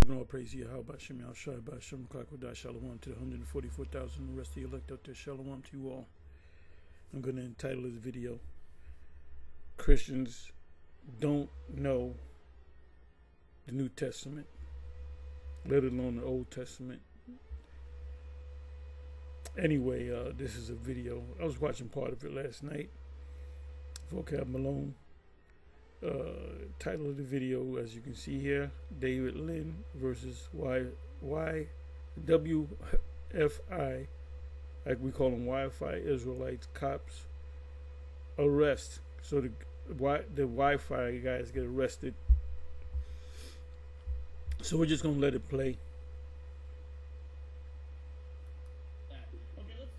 And all praise Yahweh Shem Shai Shem Kakodah Shalom to the 144,000 the rest of the elect out there. Shalom to you all. I'm going to entitle this video, Christians Don't Know the New Testament, let alone the Old Testament. Anyway, this is a video. I was watching part of it last night. Vocab Malone. Title of the video, as you can see here, David Lynn versus YWFI, like we call them, Wi-Fi Israelites, cops arrest. So the Wi-Fi guys get arrested. So we're just gonna let it play.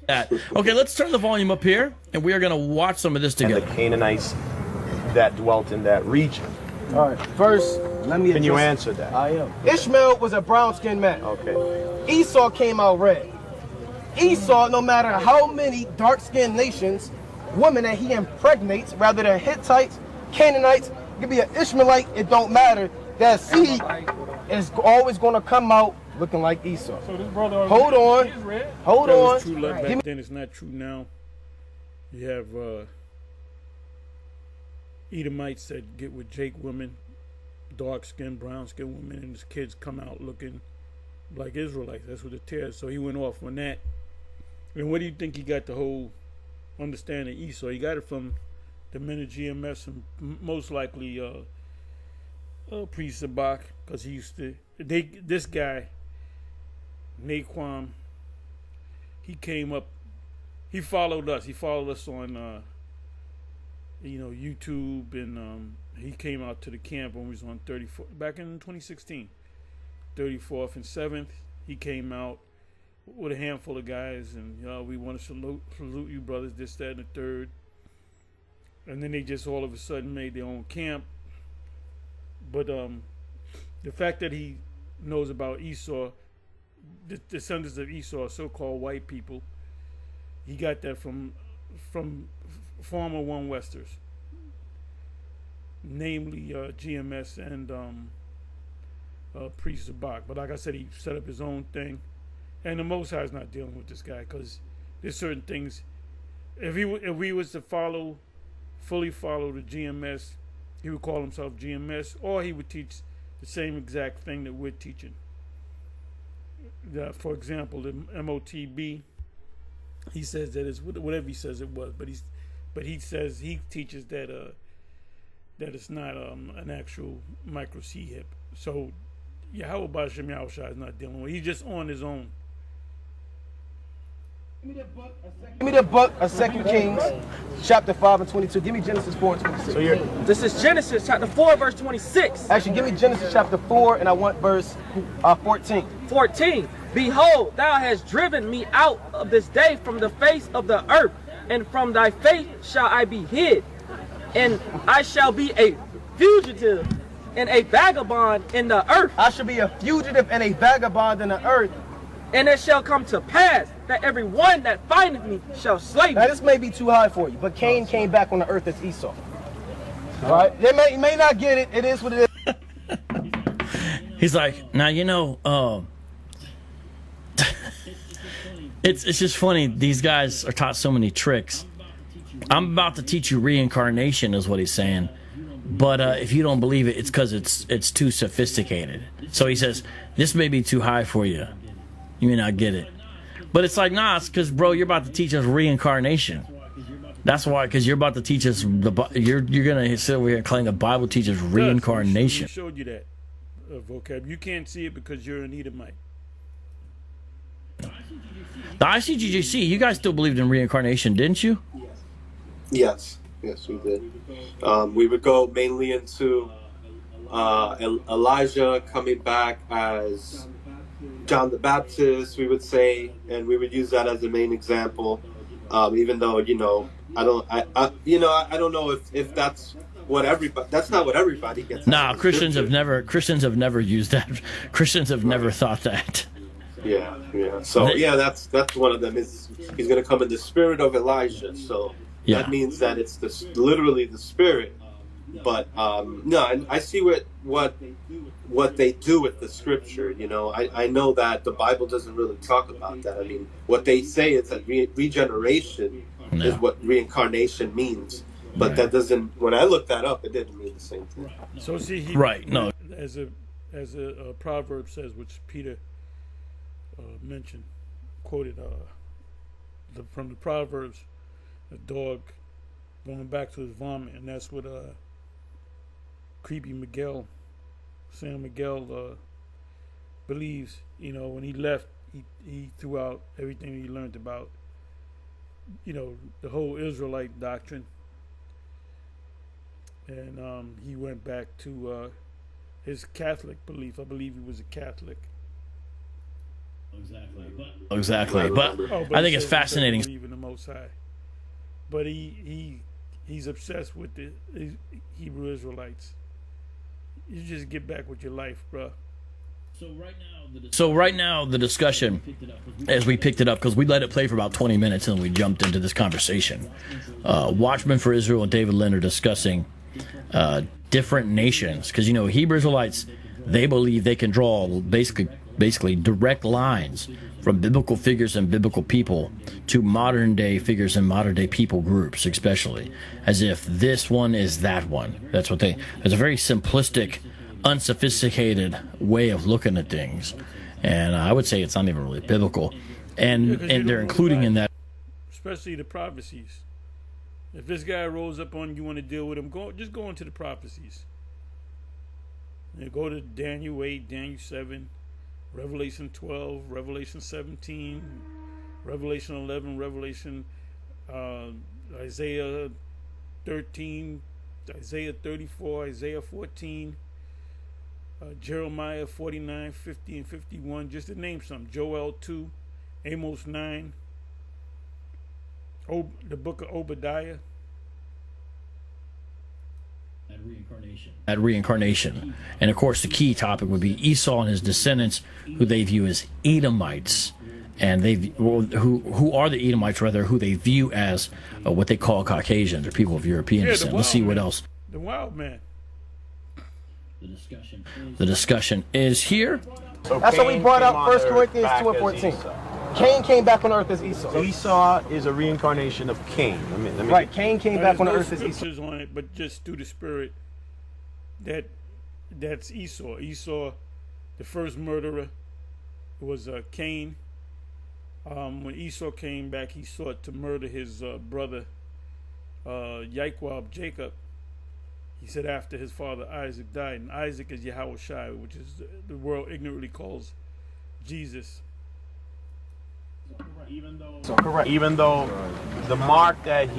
Okay, let's turn the volume up here, and we are going to watch some of this together. And the Canaanites that dwelt in that region. All right, first, let me. Can you answer that? I am. Ishmael was a brown-skinned man. Okay. Esau came out red. Esau, no matter how many dark-skinned nations, women that he impregnates, rather than Hittites, Canaanites, it could be an Ishmaelite, it don't matter. That seed is always going to come out looking like Esau. So this brother, hold on. Hold that on. was true love back then. It's not true now. You have Edomites that get with Jake women, dark-skinned, brown-skinned women, and his kids come out looking like Israelites. That's what it tells. So he went off on that. And where do you think he got the whole understanding of Esau? He got it from the men of GMS and most likely Priest Sabak, because he used to. This guy, Naquan, he came up. He followed us. He followed us on YouTube, and he came out to the camp when we was on 34 back in 2016, 34th and 7th. He came out with a handful of guys, and we want to salute you brothers, this, that, and the third. And then they just all of a sudden made their own camp. But the fact that he knows about Esau, the descendants of Esau, so-called white people, he got that from former One Westers, namely GMS and Priest Zabak. But like I said, he set up his own thing, and the Most High is not dealing with this guy, because there's certain things. If we was to fully follow the GMS, he would call himself GMS, or he would teach the same exact thing that we're teaching. For example, the MOTB, he says that it's whatever he says it was, but he says he teaches that that it's not an actual micro C hip. So Yahweh B'Shem Yahushua is not dealing with it. He's just on his own. Give me the book of 2 Kings, chapter 5 and 22. Give me Genesis 4 and 26. So this is Genesis chapter 4, verse 26. Actually, give me Genesis chapter 4, and I want verse 14. 14. Behold, thou hast driven me out of this day from the face of the earth, and from thy face shall I be hid. And I shall be a fugitive and a vagabond in the earth. I shall be a fugitive and a vagabond in the earth. And it shall come to pass that every one that findeth me shall slay me. Now this may be too high for you, but Cain came back on the earth as Esau. All right? You may not get it. It is what it is. He's like, now it's just funny. These guys are taught so many tricks. I'm about to teach you reincarnation, is what he's saying. But if you don't believe it, it's because it's too sophisticated. So he says, this may be too high for you. You may not get it. But it's like, nah, it's because, bro, you're about to teach us reincarnation. That's why, because you're about to teach us, you're going to sit over here and claim the Bible teaches reincarnation. I showed you that, vocab. You can't see it because you're an Edomite. The ICGJC, you guys still believed in reincarnation, didn't you? Yes, we did. We would go mainly into Elijah coming back as John the Baptist, we would say, and we would use that as the main example. Even though I don't know if that's what everybody. That's not what everybody gets. Nah, Christians have never used that. Christians have never thought that. Yeah. So that's one of them. He's going to come in the spirit of Elijah. So that means that it's literally the spirit But no, and I see what they do with the scripture. You know, I know that the Bible doesn't really talk about that. I mean, what they say is that regeneration is what reincarnation means. But that doesn't. When I looked that up, it didn't mean the same thing. So see, as a proverb says, which Peter mentioned, quoted from the Proverbs, a dog going back to his vomit, and that's what Creepy Miguel, Sam Miguel, believes. You know, when he left, he threw out everything he learned about, you know, the whole Israelite doctrine, and he went back to his Catholic belief. I believe he was a Catholic. Exactly, but I think it's fascinating. Believe in the Most High, but he's obsessed with the Hebrew Israelites. You just get back with your life, bro. So right now, the discussion, as we picked it up, because we let it play for about 20 minutes and we jumped into this conversation. Watchmen for Israel and David Lynn are discussing different nations, because, you know, Hebrew Israelites, they believe they can draw basically direct lines from biblical figures and biblical people to modern day figures and modern day people groups, especially as if this one is that one. That's what it's a very simplistic, unsophisticated way of looking at things, and I would say it's not even really biblical, and they're including in that, especially the prophecies. If this guy rolls up on you, want to deal with him, just go into the prophecies. You go to Daniel 8, Daniel 7, Revelation 12, Revelation 17, Revelation 11, Revelation Isaiah 13, Isaiah 34, Isaiah 14, Jeremiah 49, 50, and 51, just to name some. Joel 2, Amos 9, the book of Obadiah. At reincarnation. And of course the key topic would be Esau and his descendants, who they view as Edomites, and who are the Edomites, rather, who they view as what they call Caucasians or people of European descent. Let's see what else. The wild man. The discussion is here. So That's what we Cain brought came out on 1 earth Corinthians back 2 and as 14. Esau. Cain came back on earth as Esau. Esau is a reincarnation of Cain. Let me Right, Cain came back on There's earth as no Esau. scriptures on it, but just through the spirit, that's Esau. Esau, the first murderer, was Cain. When Esau came back, he sought to murder his brother Jacob. He said after his father Isaac died, and Isaac is Yahweh Shai, which is the world ignorantly calls Jesus. Even though the mark that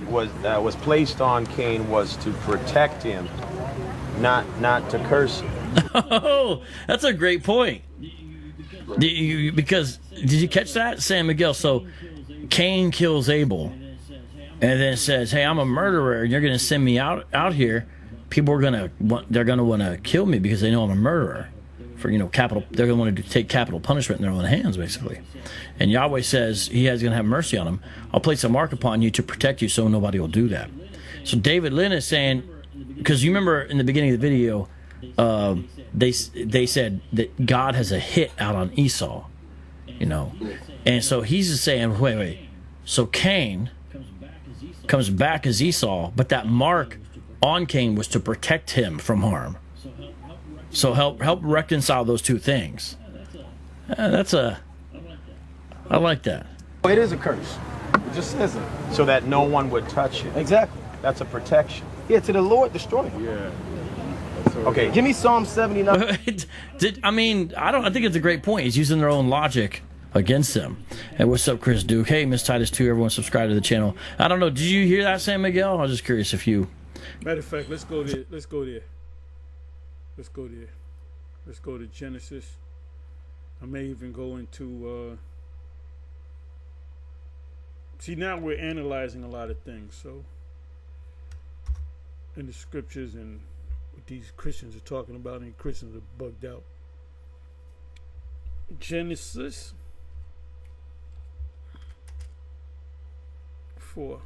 was placed on Cain was to protect him, not to curse him. Oh, that's a great point. Because did you catch that, San Miguel? So Cain kills Abel, and then says, "Hey, I'm a murderer, and you're going to send me out here. People are going to want to kill me because they know I'm a murderer. For capital, they're going to want to take capital punishment in their own hands, basically." And Yahweh says He is going to have mercy on him. I'll place a mark upon you to protect you, so nobody will do that. So David Lynn is saying, because you remember in the beginning of the video, they said that God has a hit out on Esau, and so he's just saying, wait. So Cain comes back as Esau, but that mark on Cain was to protect him from harm. So help reconcile those two things. I like that. It is a curse. It just says it. So that no one would touch it. Exactly. That's a protection. Yeah, to the Lord destroy him. Yeah. Okay. Give me Psalm 79. I think it's a great point. He's using their own logic against them. Hey, what's up, Chris Duke? Hey, Miss Titus 2, everyone subscribe to the channel. I don't know, did you hear that, San Miguel? I was just curious if you... Matter of fact, let's go there. Let's go to Genesis. I may even go into... See, now we're analyzing a lot of things, so... in the scriptures and what these Christians are talking about, and Christians are bugged out. Genesis 4.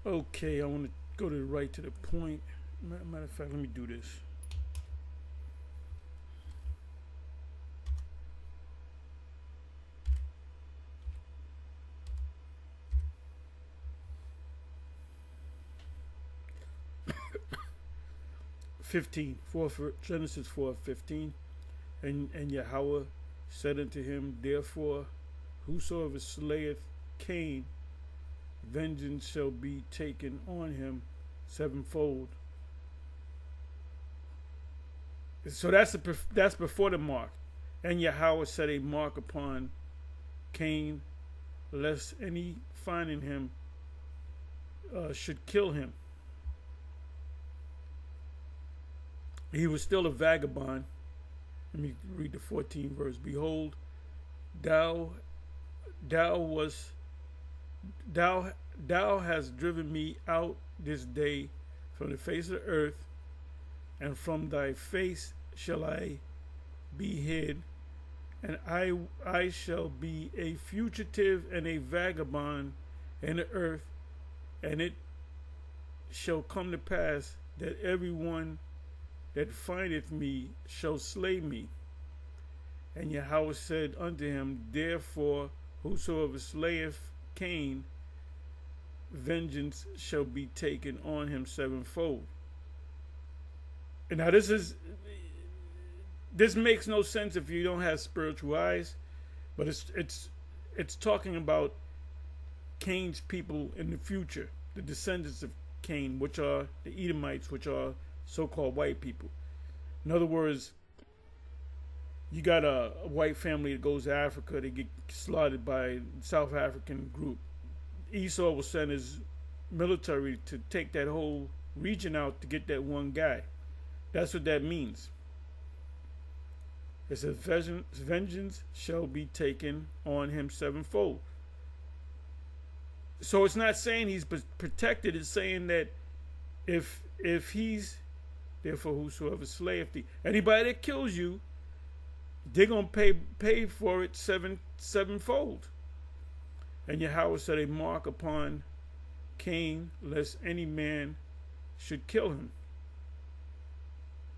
Okay, I want to go to the right to the point. Matter of fact, let me do this. Genesis 4:15, and Yahweh said unto him, therefore, whosoever slayeth Cain, vengeance shall be taken on him sevenfold. So that's before the mark. And Yahweh set a mark upon Cain, lest any finding him should kill him. He was still a vagabond. Let me read the 14th verse. Behold, thou hast driven me out this day from the face of the earth, and from thy face shall I be hid, and I shall be a fugitive and a vagabond in the earth, and it shall come to pass that everyone that findeth me shall slay me. And Yahweh said unto him, therefore, whosoever slayeth Cain, vengeance shall be taken on him sevenfold. And now this makes no sense if you don't have spiritual eyes, but it's talking about Cain's people in the future, the descendants of Cain, which are the Edomites, which are so-called white people. In other words, you got a white family that goes to Africa, they get slaughtered by a South African group. Esau will send his military to take that whole region out to get that one guy. That's what that means. It says, vengeance shall be taken on him sevenfold. So it's not saying he's protected, it's saying that if he's, therefore whosoever slayeth thee, anybody that kills you, they're going to pay for it sevenfold. And Yahweh set a mark upon Cain, lest any man should kill him.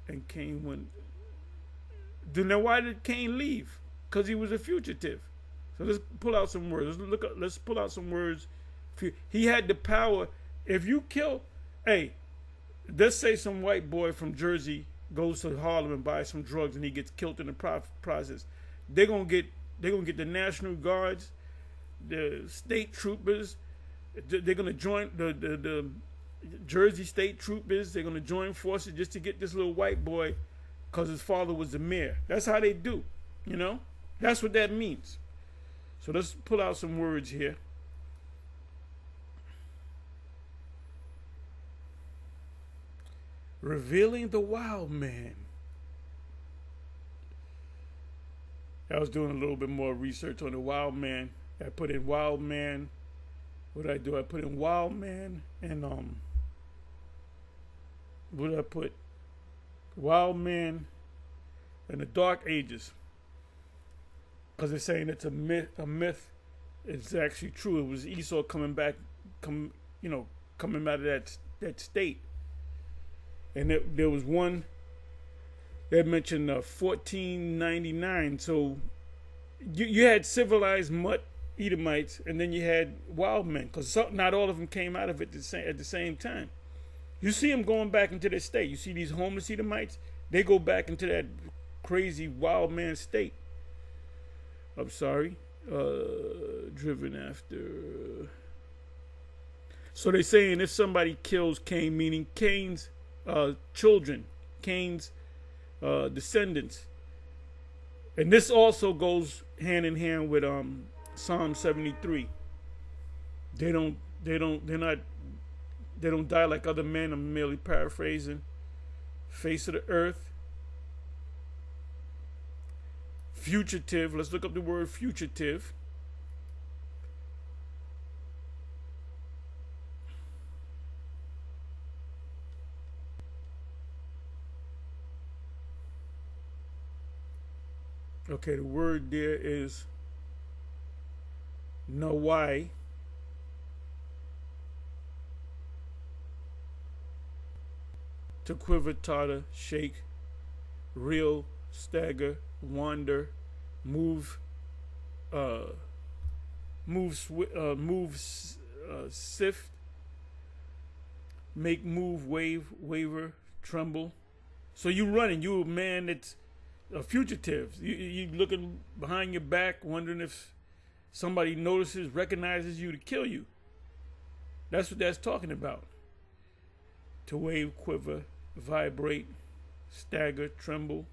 And Cain went. Now why did Cain leave? Because he was a fugitive. So let's pull out some words. Let's pull out some words. He had the power. If you kill, hey, let's say some white boy from Jersey goes to Harlem and buys some drugs and he gets killed in the process. They're gonna get the National Guards, the state troopers. They're gonna join the Jersey state troopers. They're gonna join forces just to get this little white boy, because his father was the mayor. That's how they do, you know. That's what that means. So let's pull out some words here. Revealing the wild man. I was doing a little bit more research on the wild man. I put in wild man. What did I do? I put in wild man and what did I put? Wild man in the Dark Ages. Because they're saying it's a myth. It's actually true. It was Esau coming out of that state. And there was one that mentioned 1499. So you had civilized mutt Edomites, and then you had wild men, because not all of them came out of it at the same time. You see them going back into their state. You see these homeless Edomites, they go back into that crazy wild man state. I'm sorry. Driven after. So they're saying if somebody kills Cain, meaning Cain's children, Cain's descendants. And this also goes hand in hand with Psalm 73. They don't die like other men. I'm merely paraphrasing. Face of the earth. Fugitive. Let's look up the word fugitive. Okay, the word there is nawai. to quiver, totter, shake, reel, stagger, wander, move, sift, make, move, wave, waver, tremble. So you running, you a man that's a fugitive. You looking behind your back, wondering if somebody notices, recognizes you to kill you. That's what that's talking about. To wave, quiver, vibrate, stagger, tremble.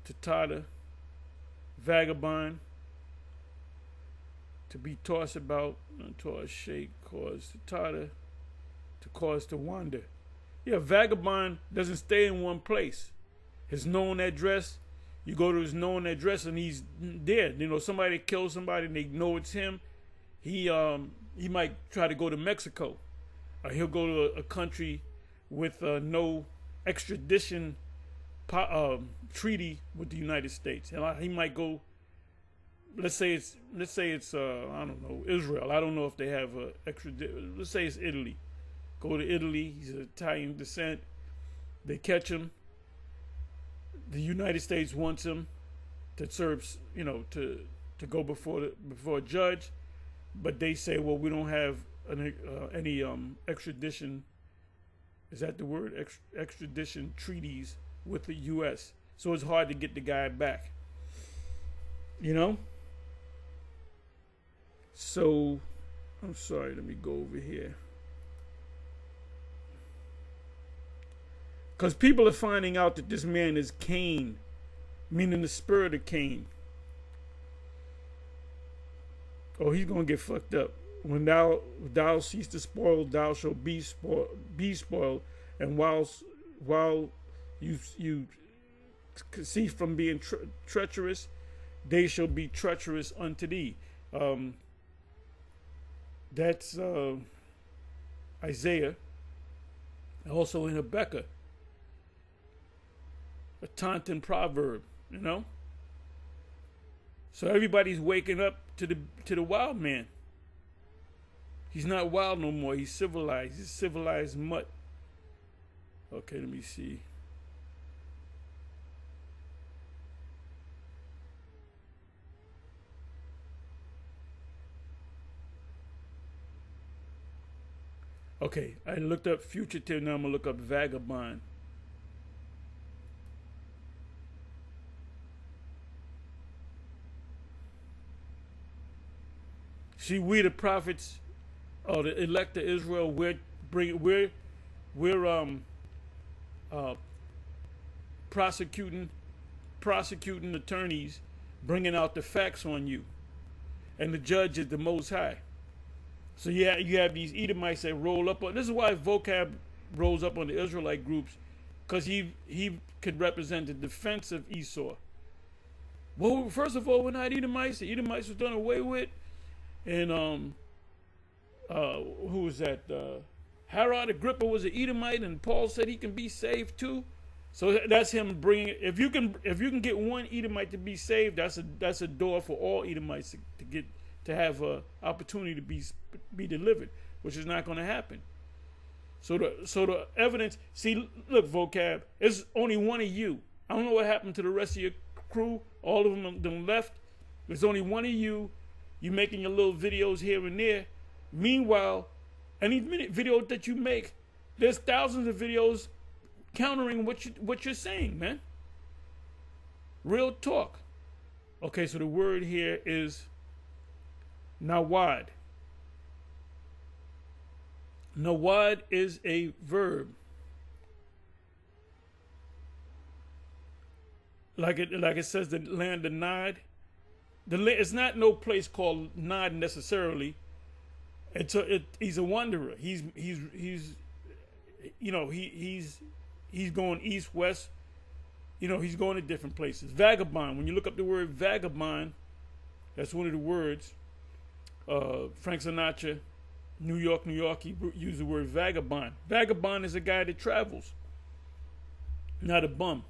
To totter, vagabond. To be tossed about, toss, shake, cause to totter, to cause to wander. Yeah, vagabond doesn't stay in one place. His known address, you go to his known address and he's dead. You know, somebody kills somebody and they know it's him. He might try to go to Mexico. Or he'll go to a country with no extradition treaty with the United States. And he might go. Let's say it's I don't know, Israel. I don't know if they have extradition. Let's say it's Italy. Go to Italy. He's of Italian descent. They catch him. The United States wants him to serve, to go before a judge, but they say, well, we don't have any extradition. Is that the word? Extradition treaties with the U.S. So it's hard to get the guy back. So, I'm sorry. Let me go over here. Because people are finding out that this man is Cain, meaning the spirit of Cain. Oh, he's going to get fucked up. When thou cease to spoil, thou shalt be spoiled. And while you cease from being treacherous, they shall be treacherous unto thee. That's Isaiah. Also in Habakkuk. A taunting proverb, So everybody's waking up to the wild man. He's not wild no more. He's civilized. He's civilized mutt. Okay, let me see. Okay, I looked up fugitive. Now I'm gonna look up vagabond. See, we the prophets, or the elect of Israel, we're prosecuting attorneys, bringing out the facts on you, and the judge is the Most High. So yeah, you have these Edomites that roll up on. This is why Vocab rolls up on the Israelite groups, because he could represent the defense of Esau. Well, first of all, we're not Edomites. The Edomites was done away with. And who was that? Herod Agrippa was an Edomite, and Paul said he can be saved too. So that's him bringing. If you can get one Edomite to be saved, that's a door for all Edomites to have an opportunity to be delivered, which is not going to happen. So the evidence. See, look, Vocab. It's only one of you. I don't know what happened to the rest of your crew. All of them left. There's only one of you. You making your little videos here and there. Meanwhile, any video that you make, there's thousands of videos countering what you're saying, man. Real talk. Okay, so the word here is nawad. Nawad is a verb. Like it says, the land of Nod. It's not no place called Nod necessarily. He's a wanderer. He's going east, west. He's going to different places. Vagabond. When you look up the word vagabond, that's one of the words. Frank Sinatra, New York, he used the word vagabond. Vagabond is a guy that travels, not a bum.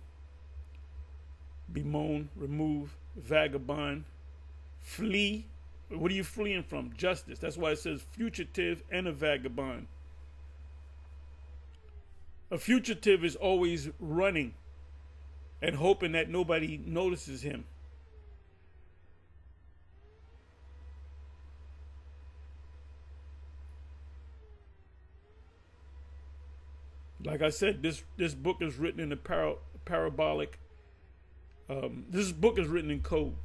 Bemoan, remove, vagabond. Flee. What are you fleeing from? Justice. That's why it says fugitive and a vagabond. A fugitive is always running and hoping that nobody notices him. Like I said, this book is written in a parabolic. This book is written in code.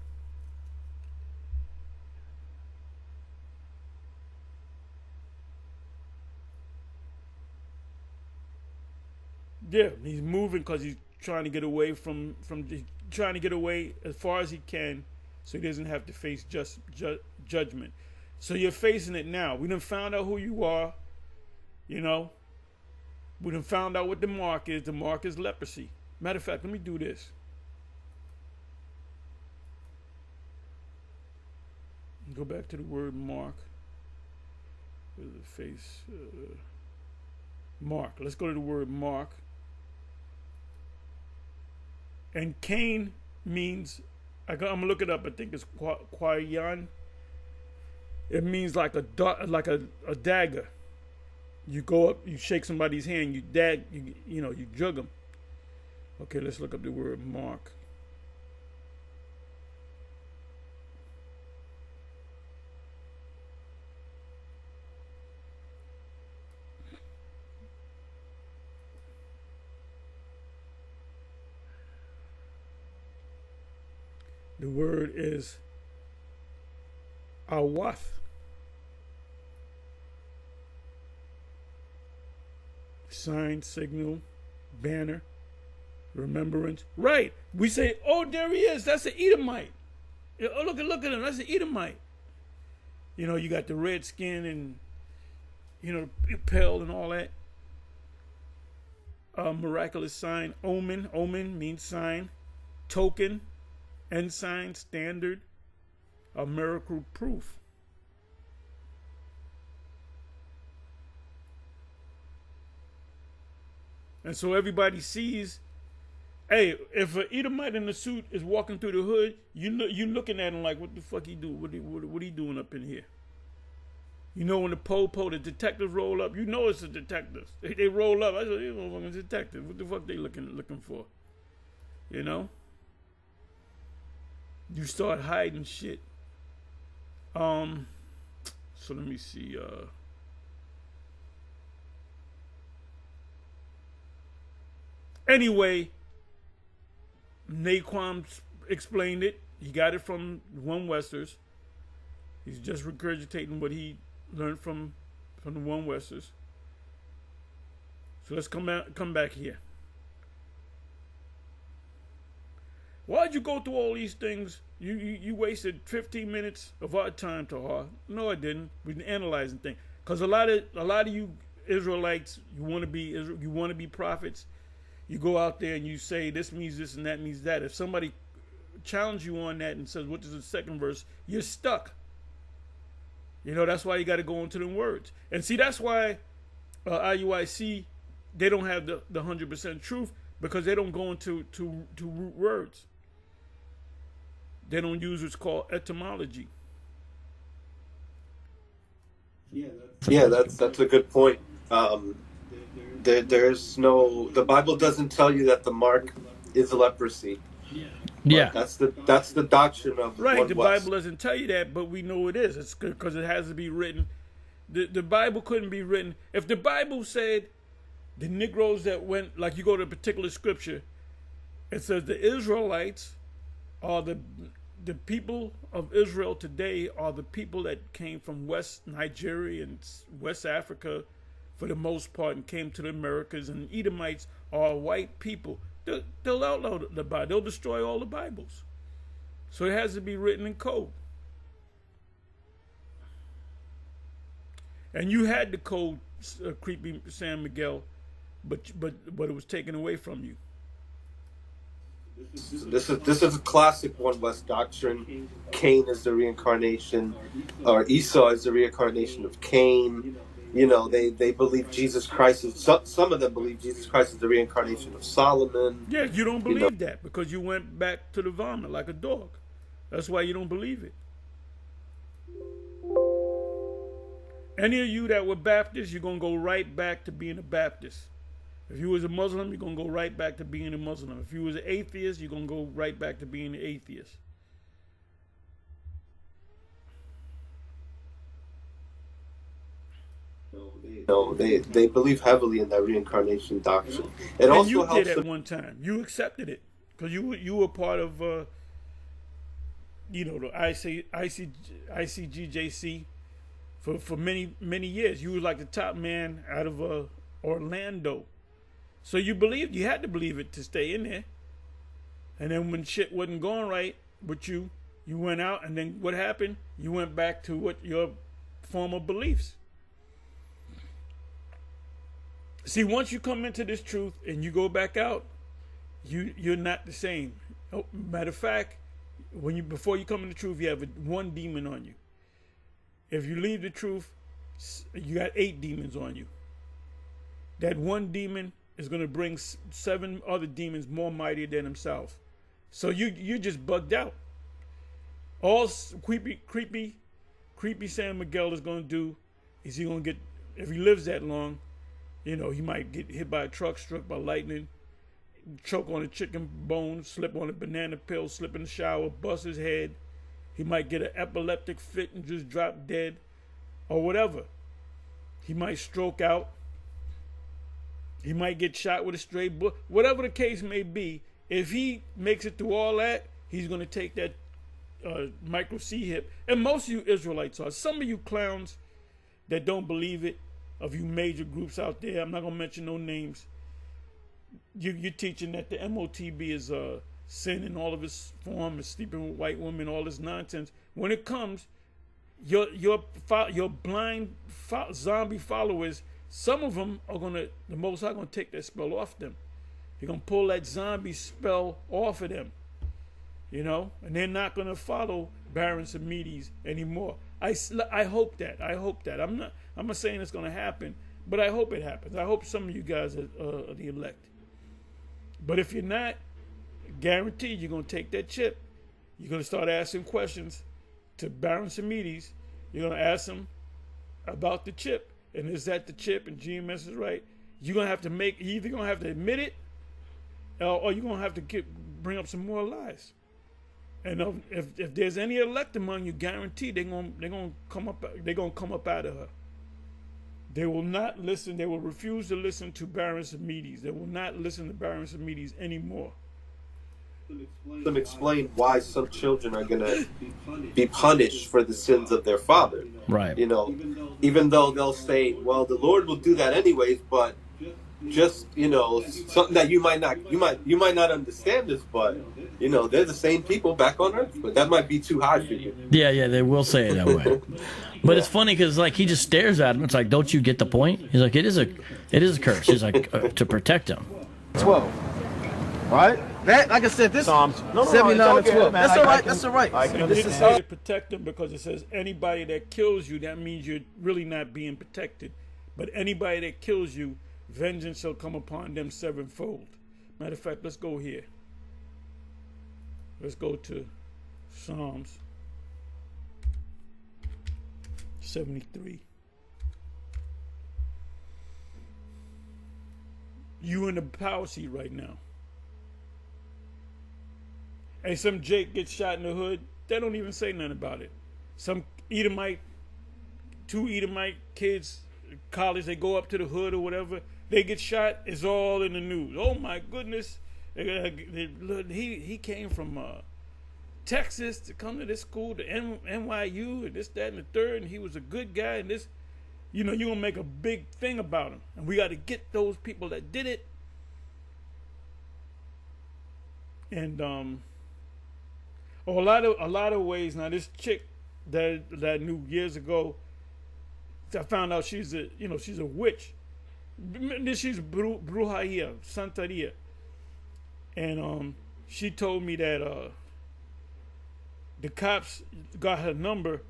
Yeah, he's moving because he's trying to get away from trying to get away as far as he can, so he doesn't have to face judgment. So you're facing it now. We done found out who you are, you know. We done found out what the mark is. The mark is leprosy. Matter of fact, let me do this. Go back to the word mark. Where's the face? Mark. Let's go to the word mark. And Cain means, I'm gonna look it up. I think it's Quayan. It means like a dagger. You go up, you shake somebody's hand, you jug them. Okay, let's look up the word mark. The word is awath. Sign, signal, banner, remembrance. Right. We say, oh, there he is. That's an Edomite. Oh, look at him. That's an Edomite. You know, you got the red skin and, you know, pale and all that. Miraculous sign. Omen. Omen means sign. Token. Ensign. Standard. A miracle proof. And so everybody sees, hey, if an Edomite in the suit is walking through the hood, you looking at him like, what the fuck he do? What he doing up in here? You know, when the detectives roll up, you know it's the detectives. They roll up. I said, you know, fucking detective. What the fuck they looking for? You know? You start hiding shit. So let me see. Anyway, Naquan explained it. He got it from One Westers. He's just regurgitating what he learned from the One Westers. So let's come back here. Why'd you go through all these things? You wasted 15 minutes of our time, Tahar. No, I didn't. We've been analyzing things. Because a lot of you Israelites, you want to be prophets. You go out there and you say this means this and that means that. If somebody challenges you on that and says, what is the second verse? You're stuck. You know, that's why you got to go into them words. And see, that's why IUIC, they don't have the 100% truth, because they don't go into root words. They don't use what's called etymology. Yeah, that's a good point. The Bible doesn't tell you that the mark is leprosy. Yeah, that's the doctrine of right. One The West. Bible doesn't tell you that, but we know it is. It's because it has to be written. The Bible couldn't be written if the Bible said the Negroes that went, like you go to a particular scripture, it says the Israelites are the people of Israel today are the people that came from West Nigeria and West Africa for the most part and came to the Americas, and Edomites are white people. They'll outlaw the Bible. They'll destroy all the Bibles. So it has to be written in code. And you had the code, creepy San Miguel, but it was taken away from you. This is a classic One West doctrine. Cain is the reincarnation, or Esau is the reincarnation of Cain. You know, they believe Jesus Christ is, some of them believe Jesus Christ is the reincarnation of Solomon. Yeah, you don't believe that because you went back to the vomit like a dog. That's why you don't believe it. Any of you that were Baptists, you're going to go right back to being a Baptist. If you was a Muslim, you're going to go right back to being a Muslim. If you was an atheist, you're going to go right back to being an atheist. No, they believe heavily in that reincarnation doctrine. It And also you helps did at them. one time. You accepted it because you were part of the ICGJC for many years. You were like the top man out of Orlando, so you had to believe it to stay in there. And then when shit wasn't going right with you went out, and then what happened? You went back to what your former beliefs. See, once you come into this truth and you go back out, you're not the same. Oh, matter of fact, before you come into truth, you have one demon on you. If you leave the truth, you got 8 demons on you. That one demon is going to bring 7 other demons more mighty than himself. So you just bugged out. All creepy San Miguel is going to do is he going to get, if he lives that long, he might get hit by a truck, struck by lightning, choke on a chicken bone, slip on a banana peel, slip in the shower, bust his head. He might get an epileptic fit and just drop dead or whatever. He might stroke out. He might get shot with a stray bullet. Whatever the case may be, if he makes it through all that, he's going to take that micro C hip. And most of you Israelites are. Some of you clowns that don't believe it, of you major groups out there, I'm not going to mention no names, you're teaching that the MOTB is sin in all of its form, is sleeping with white women, all this nonsense. When it comes, your blind zombie followers, some of them are the Most High going to take that spell off them. He's going to pull that zombie spell off of them, and they're not going to follow Baron Semites anymore. I hope that. I'm not saying it's going to happen, but I hope it happens. I hope some of you guys are the elect. But if you're not, guaranteed you're going to take that chip. You're going to start asking questions to Baron Semites. You're going to ask them about the chip. And is that the chip? And GMS is right. You're going to have to you're either going to have to admit it, or you're going to have to bring up some more lies. And if there's any elect among you, guaranteed they're gonna come up out of her. They will not listen. They will refuse to listen to Baron Semites. They will not listen to Baron Semites anymore. Them explain why some children are gonna be punished for the sins of their father. Right. Even though they'll say, "Well, the Lord will do that anyways," but just something that you might not understand this, but they're the same people back on earth, but that might be too high for you. Yeah, they will say it that way. But it's funny because he just stares at him. It's like, don't you get the point? He's like, it is a curse. He's like, to protect him. 12, right? That, like I said, this Psalms. No, 79 and 12. man. That's all right. I can It didn't understand. say to protect them because it says anybody that kills you, that means you're really not being protected. But anybody that kills you, vengeance shall come upon them sevenfold. Matter of fact, let's go here. Let's go to Psalms 73. You in the power seat right now. And some Jake gets shot in the hood, they don't even say nothing about it. Some two Edomite kids, college, they go up to the hood or whatever, they get shot, it's all in the news. Oh my goodness, he came from Texas to come to this school, to NYU, and this, that, and the third, and he was a good guy, and this, you're going to make a big thing about him. And we got to get those people that did it. And a lot of ways. Now, this chick that I knew years ago, I found out she's a witch. She's Brujeria, Santeria. And she told me that the cops got her number,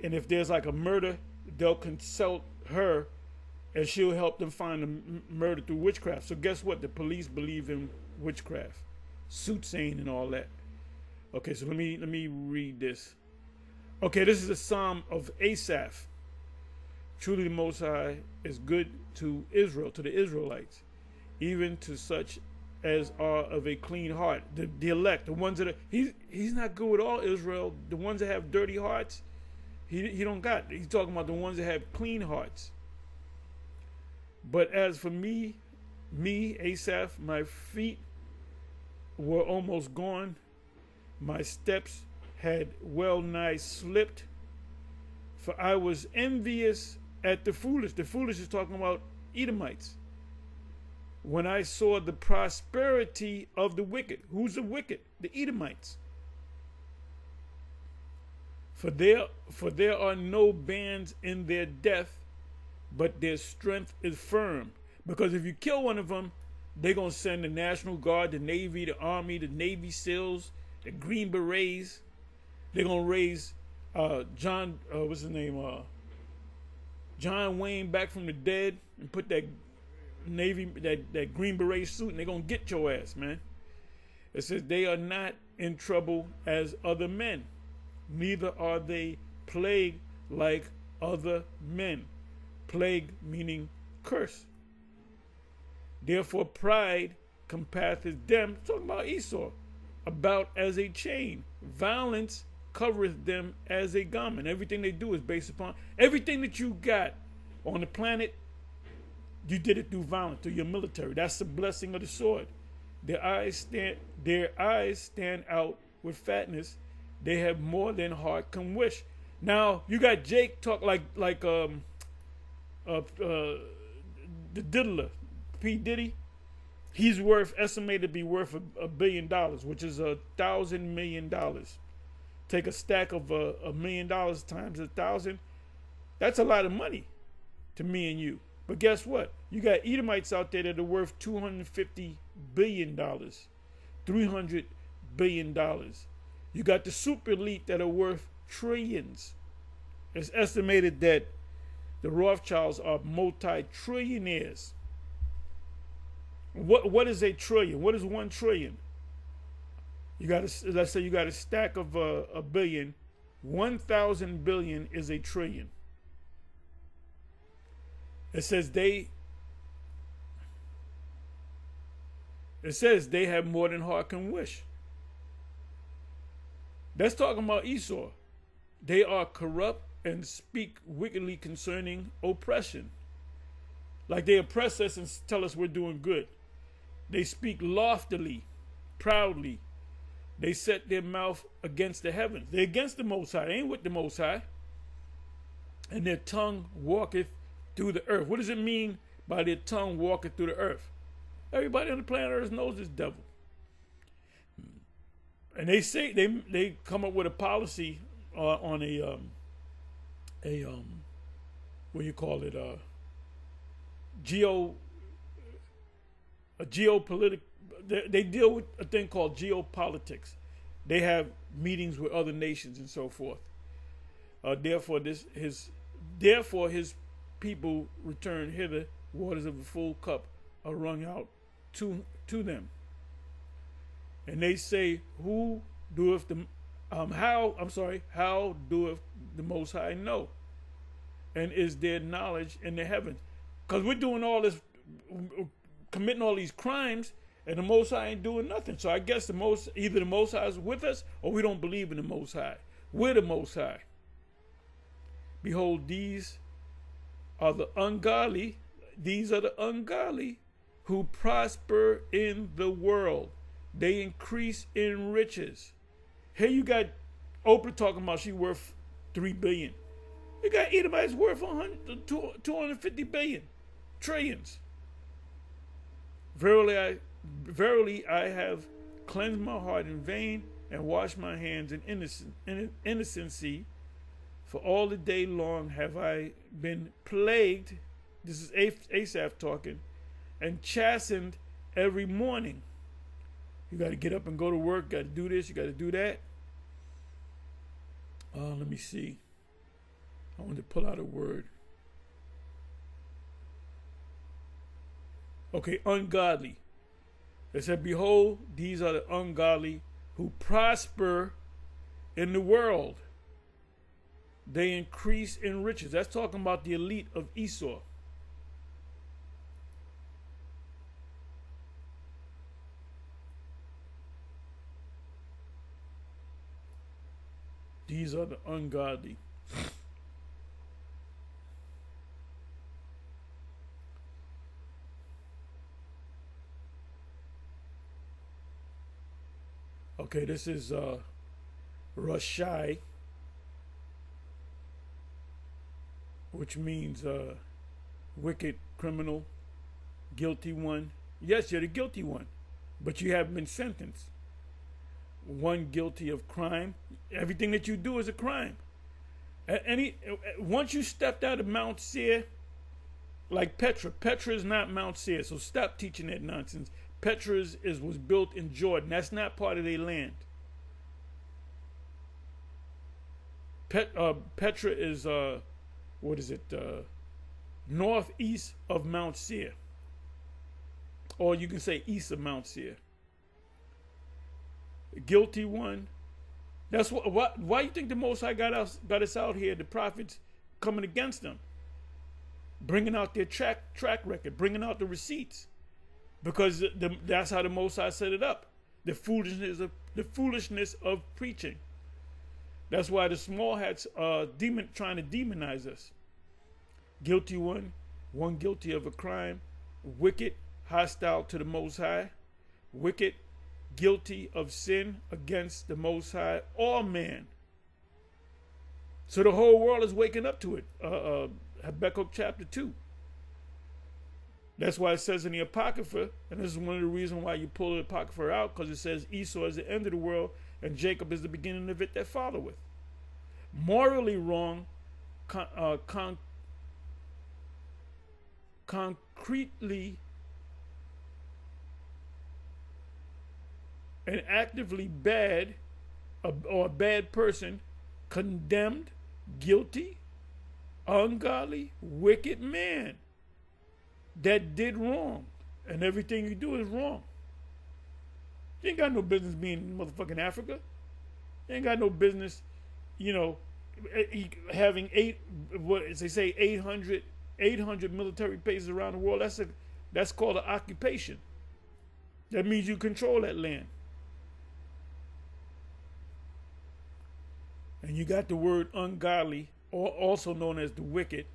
and if there's like a murder, they'll consult her, and she'll help them find the murder through witchcraft. So guess what? The police believe in witchcraft, soothsaying, and all that. Okay, so let me read this. Okay, this is a psalm of Asaph. Truly the Most High is good to Israel, to the Israelites. even to such as are of a clean heart. The elect, the ones that are, he's not good with all Israel. The ones that have dirty hearts, he don't got. He's talking about the ones that have clean hearts. But as for me, Asaph, my feet were almost gone. My steps had well nigh slipped. For I was envious at the foolish. The foolish is talking about Edomites. When I saw the prosperity of the wicked. Who's the wicked? The Edomites. For there are no bands in their death, but their strength is firm. Because if you kill one of them, they're going to send the National Guard, the Navy, the Army, the Navy SEALs, the Green Berets. They're going to raise John Wayne back from the dead and put that Navy, that Green Beret suit, and they're going to get your ass, man. It says they are not in trouble as other men, neither are they plagued like other men. Plague meaning curse. Therefore pride compasseth them, talking about Esau, about as a chain. Violence covereth them as a garment. Everything they do is based upon, everything that you got on the planet, you did it through violence, through your military. That's the blessing of the sword. Their eyes stand out with fatness. They have more than heart can wish. Now you got Jake talk like the diddler, P. Diddy. He's estimated to be worth $1 billion, which is $1,000 million. Take a stack of $1 million times 1,000. That's a lot of money to me and you. But guess what? You got Edomites out there that are worth $250 billion, $300 billion. You got the super elite that are worth trillions. It's estimated that the Rothschilds are multi-trillionaires. What is a trillion? What is 1 trillion? Let's say you got a stack of a billion. 1,000 billion is a trillion. It says they have more than heart can wish. That's talking about Esau. They are corrupt and speak wickedly concerning oppression. Like they oppress us and tell us we're doing good. They speak loftily, proudly. They set their mouth against the heavens. They're against the Most High. They ain't with the Most High. And their tongue walketh through the earth. What does it mean by their tongue walking through the earth? Everybody on the planet Earth knows this devil. And they say they come up with a policy on a what you call it, geopolitical. They deal with a thing called geopolitics. They have meetings with other nations and so forth. Therefore his people return hither, waters of a full cup are wrung out to them. And they say, how doeth the Most High know? And is there knowledge in the heavens? Because we're doing all this, committing all these crimes, and the Most High ain't doing nothing. So I guess either the Most High is with us, or we don't believe in the Most High. We're the Most High. Behold, these are the ungodly who prosper in the world. They increase in riches. Here you got Oprah talking about she worth $3 billion. You got Edomites worth 250 billion, trillions. Verily I have cleansed my heart in vain and washed my hands in innocency. For all the day long have I been plagued. This is Asaph talking, and chastened every morning. You got to get up and go to work. Got to do this. You got to do that. Let me see. I wanted to pull out a word. Okay, ungodly. It said, behold, these are the ungodly who prosper in the world. They increase in riches. That's talking about the elite of Esau. These are the ungodly. Okay, this is Rashai, which means wicked, criminal, guilty one. Yes, you're the guilty one, but you haven't been sentenced. One guilty of crime. Everything that you do is a crime. Once you stepped out of Mount Seir, like Petra is not Mount Seir, so stop teaching that nonsense. Petra was built in Jordan. That's not part of their land. Petra is what is it? Northeast of Mount Seir, or you can say east of Mount Seir. Guilty one. That's what. Why you think the Most High got us out here? The prophets coming against them, bringing out their track record, bringing out the receipts, because that's how the Most High set it up. The foolishness of preaching. That's why the small hats are trying to demonize us. Guilty one guilty of a crime, wicked, hostile to the Most High, wicked, guilty of sin against the Most High, all man. So the whole world is waking up to it. Habakkuk chapter 2. That's why it says in the Apocrypha, and this is one of the reasons why you pull the Apocrypha out, because it says Esau is the end of the world and Jacob is the beginning of it that followeth. Morally wrong, concretely and actively bad, or a bad person, condemned, guilty, ungodly, wicked man that did wrong, and everything you do is wrong. You ain't got no business being in motherfucking Africa. You ain't got no business, having 800 military bases around the world. That's called an occupation. That means you control that land. And you got the word ungodly, or also known as the wicked,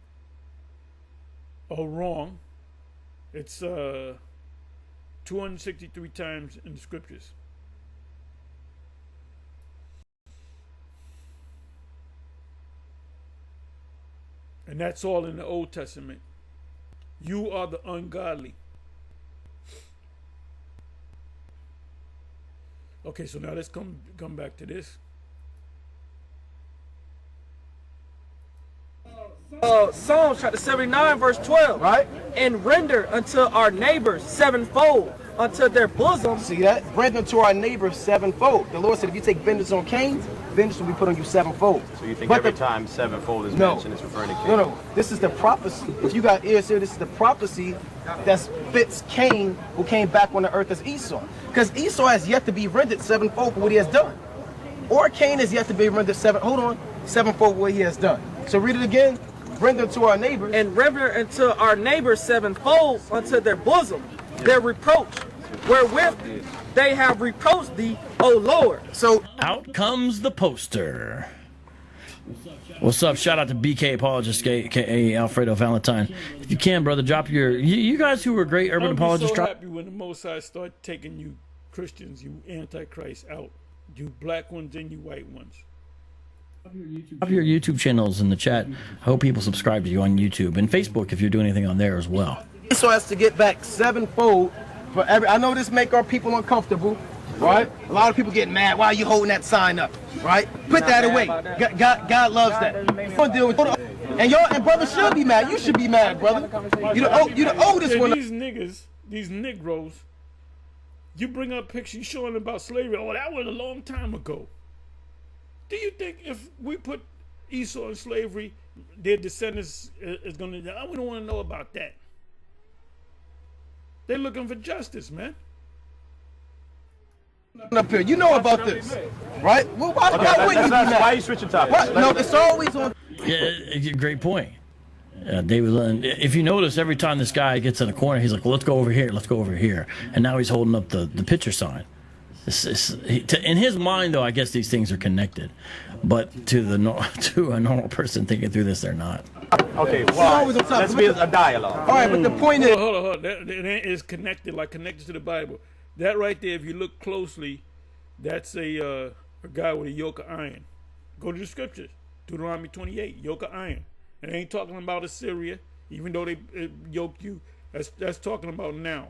or wrong. It's 263 times in the scriptures. And that's all in the Old Testament. You are the ungodly. Okay, so now let's come back to this. Psalms chapter 79 verse 12. Right? And render unto our neighbors sevenfold unto their bosom. See that? Render to our neighbors sevenfold. The Lord said if you take vengeance on Cain, vengeance will be put on you sevenfold. So you think every time sevenfold is mentioned, it's referring to Cain? No. This is the prophecy. If you got ears here, this is the prophecy that fits Cain, who came back on the earth as Esau. Because Esau has yet to be rendered sevenfold for what he has done. Or Cain has yet to be rendered sevenfold for what he has done. So read it again. Render to our neighbors. And render unto our neighbors sevenfold unto their bosom, their reproach, wherewith they have reproached thee, O Lord. So out comes the poster. What's up? Shout out to BK Apologist, aka Alfredo Valentine. If you can, brother, drop your. You guys who are great urban apologists. I'm so happy when the Most High start taking you Christians, you Antichrist, out. You black ones and you white ones. Drop your YouTube channels in the chat. I hope people subscribe to you on YouTube and Facebook if you're doing anything on there as well. Esau has to get back sevenfold for every. I know this make our people uncomfortable, right? A lot of people get mad. Why are you holding that sign up, right? Put that away. God loves that. Don't deal with it. And y'all and brothers should be mad. You should be mad, brother. You the oldest one. These niggas, these Negroes, you bring up pictures showing about slavery. Oh, that was a long time ago. Do you think if we put Esau in slavery, their descendants is going to? I wouldn't want to know about that. They're looking for justice, man. Up here, you know about this, right? Well, why wouldn't you be mad? Why are you switching topics? No, it's always on. Yeah, great point. David, if you notice, every time this guy gets in a corner, he's like, well, let's go over here, let's go over here. And now he's holding up the picture sign. In his mind, though, I guess these things are connected, but to a normal person thinking through this, they're not. Okay, well, let's be a dialogue. All right, but the point is, Hold on. That is connected, like connected to the Bible. That right there, if you look closely, that's a guy with a yoke of iron. Go to the scriptures. Deuteronomy 28, yoke of iron. It ain't talking about Assyria, even though they yoked you. That's talking about now.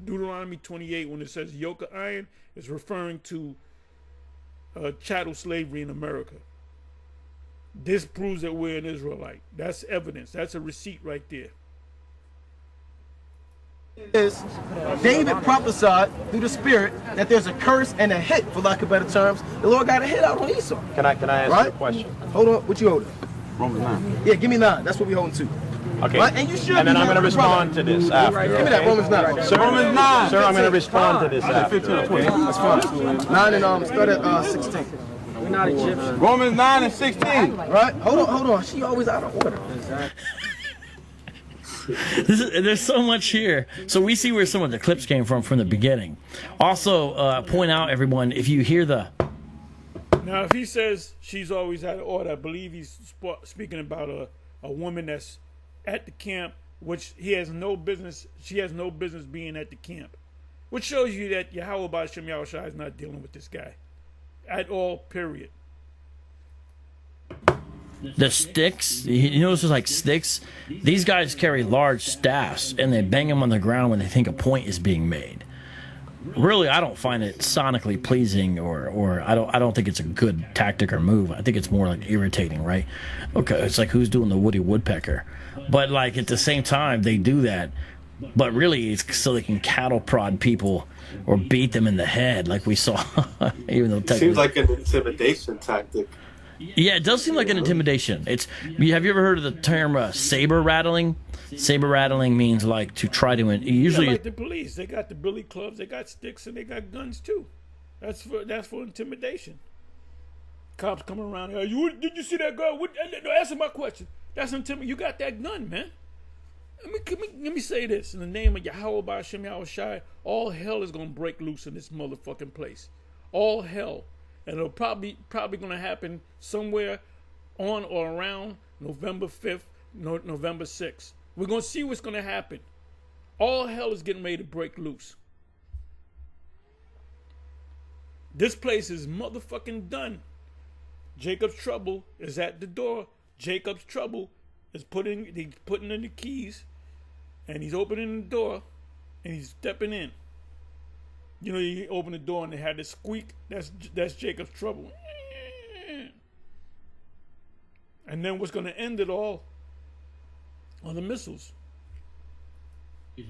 Deuteronomy 28, when it says yoke of iron, is referring to chattel slavery in America. This proves that we're an Israelite. That's evidence. That's a receipt right there. David prophesied through the Spirit that there's a curse and a hit, for lack of better terms. The Lord got a hit out on Esau. Can I answer your question? Hold on, what you holding? Romans 9. Yeah, give me 9. That's what we holding to. Okay. Right? And you should. And then I'm going to respond to this after. Give me that Romans 9. Sir, Romans 9. Sir, I'm going to respond to this after. 15 or 20. That's fine. 9 and start at 16. We're not Egyptian. Romans 9 and 16. Right? Hold on. She always out of order. There's so much here. So we see where some of the clips came from the beginning. Also, point out, everyone, if you hear the... Now, if he says she's always out of order, I believe he's speaking about a woman that's at the camp, which she has no business being at the camp. Which shows you that Yahweh B'Shem Yahushua is not dealing with this guy at all, period. The sticks, you notice there's like sticks. These guys carry large staffs and they bang them on the ground when they think a point is being made. Really, I don't find it sonically pleasing, or I don't think it's a good tactic or move. I think it's more like irritating, right? Okay, it's like who's doing the Woody Woodpecker, but like at the same time they do that, but really it's so they can cattle prod people or beat them in the head, like we saw. Even though Seems like an intimidation tactic. Yeah, it does seem like an intimidation. Have you ever heard of the term saber rattling? Saber rattling means like to try to usually like the police. They got the billy clubs, they got sticks, and they got guns too. That's for intimidation. Cops coming around here. Did you see that guy? No, answer my question. That's intimidation. You got that gun, man. Let me say this in the name of Yahweh B'Shem Yahushua. All hell is gonna break loose in this motherfucking place. All hell. And it'll probably going to happen somewhere on or around November 5th, November 6th. We're going to see what's going to happen. All hell is getting ready to break loose. This place is motherfucking done. Jacob's trouble is at the door. Jacob's trouble is putting in the keys, and he's opening the door, and he's stepping in. You know, you open the door and they had this squeak. That's Jacob's trouble. And then what's going to end it all are the missiles.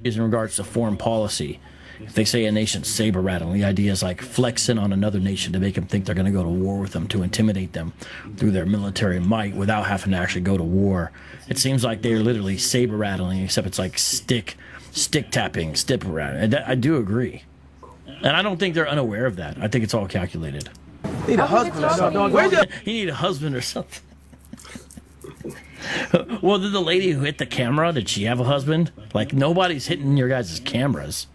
Is in regards to foreign policy. If they say a nation's saber rattling, the idea is like flexing on another nation to make them think they're going to go to war with them, to intimidate them through their military might without having to actually go to war. It seems like they're literally saber rattling, except it's like stick tapping, stick rattling. I do agree. And I don't think they're unaware of that. I think it's all calculated. Need a husband or something. You need a husband or something. Well, did the lady who hit the camera, did she have a husband? Like, nobody's hitting your guys' cameras.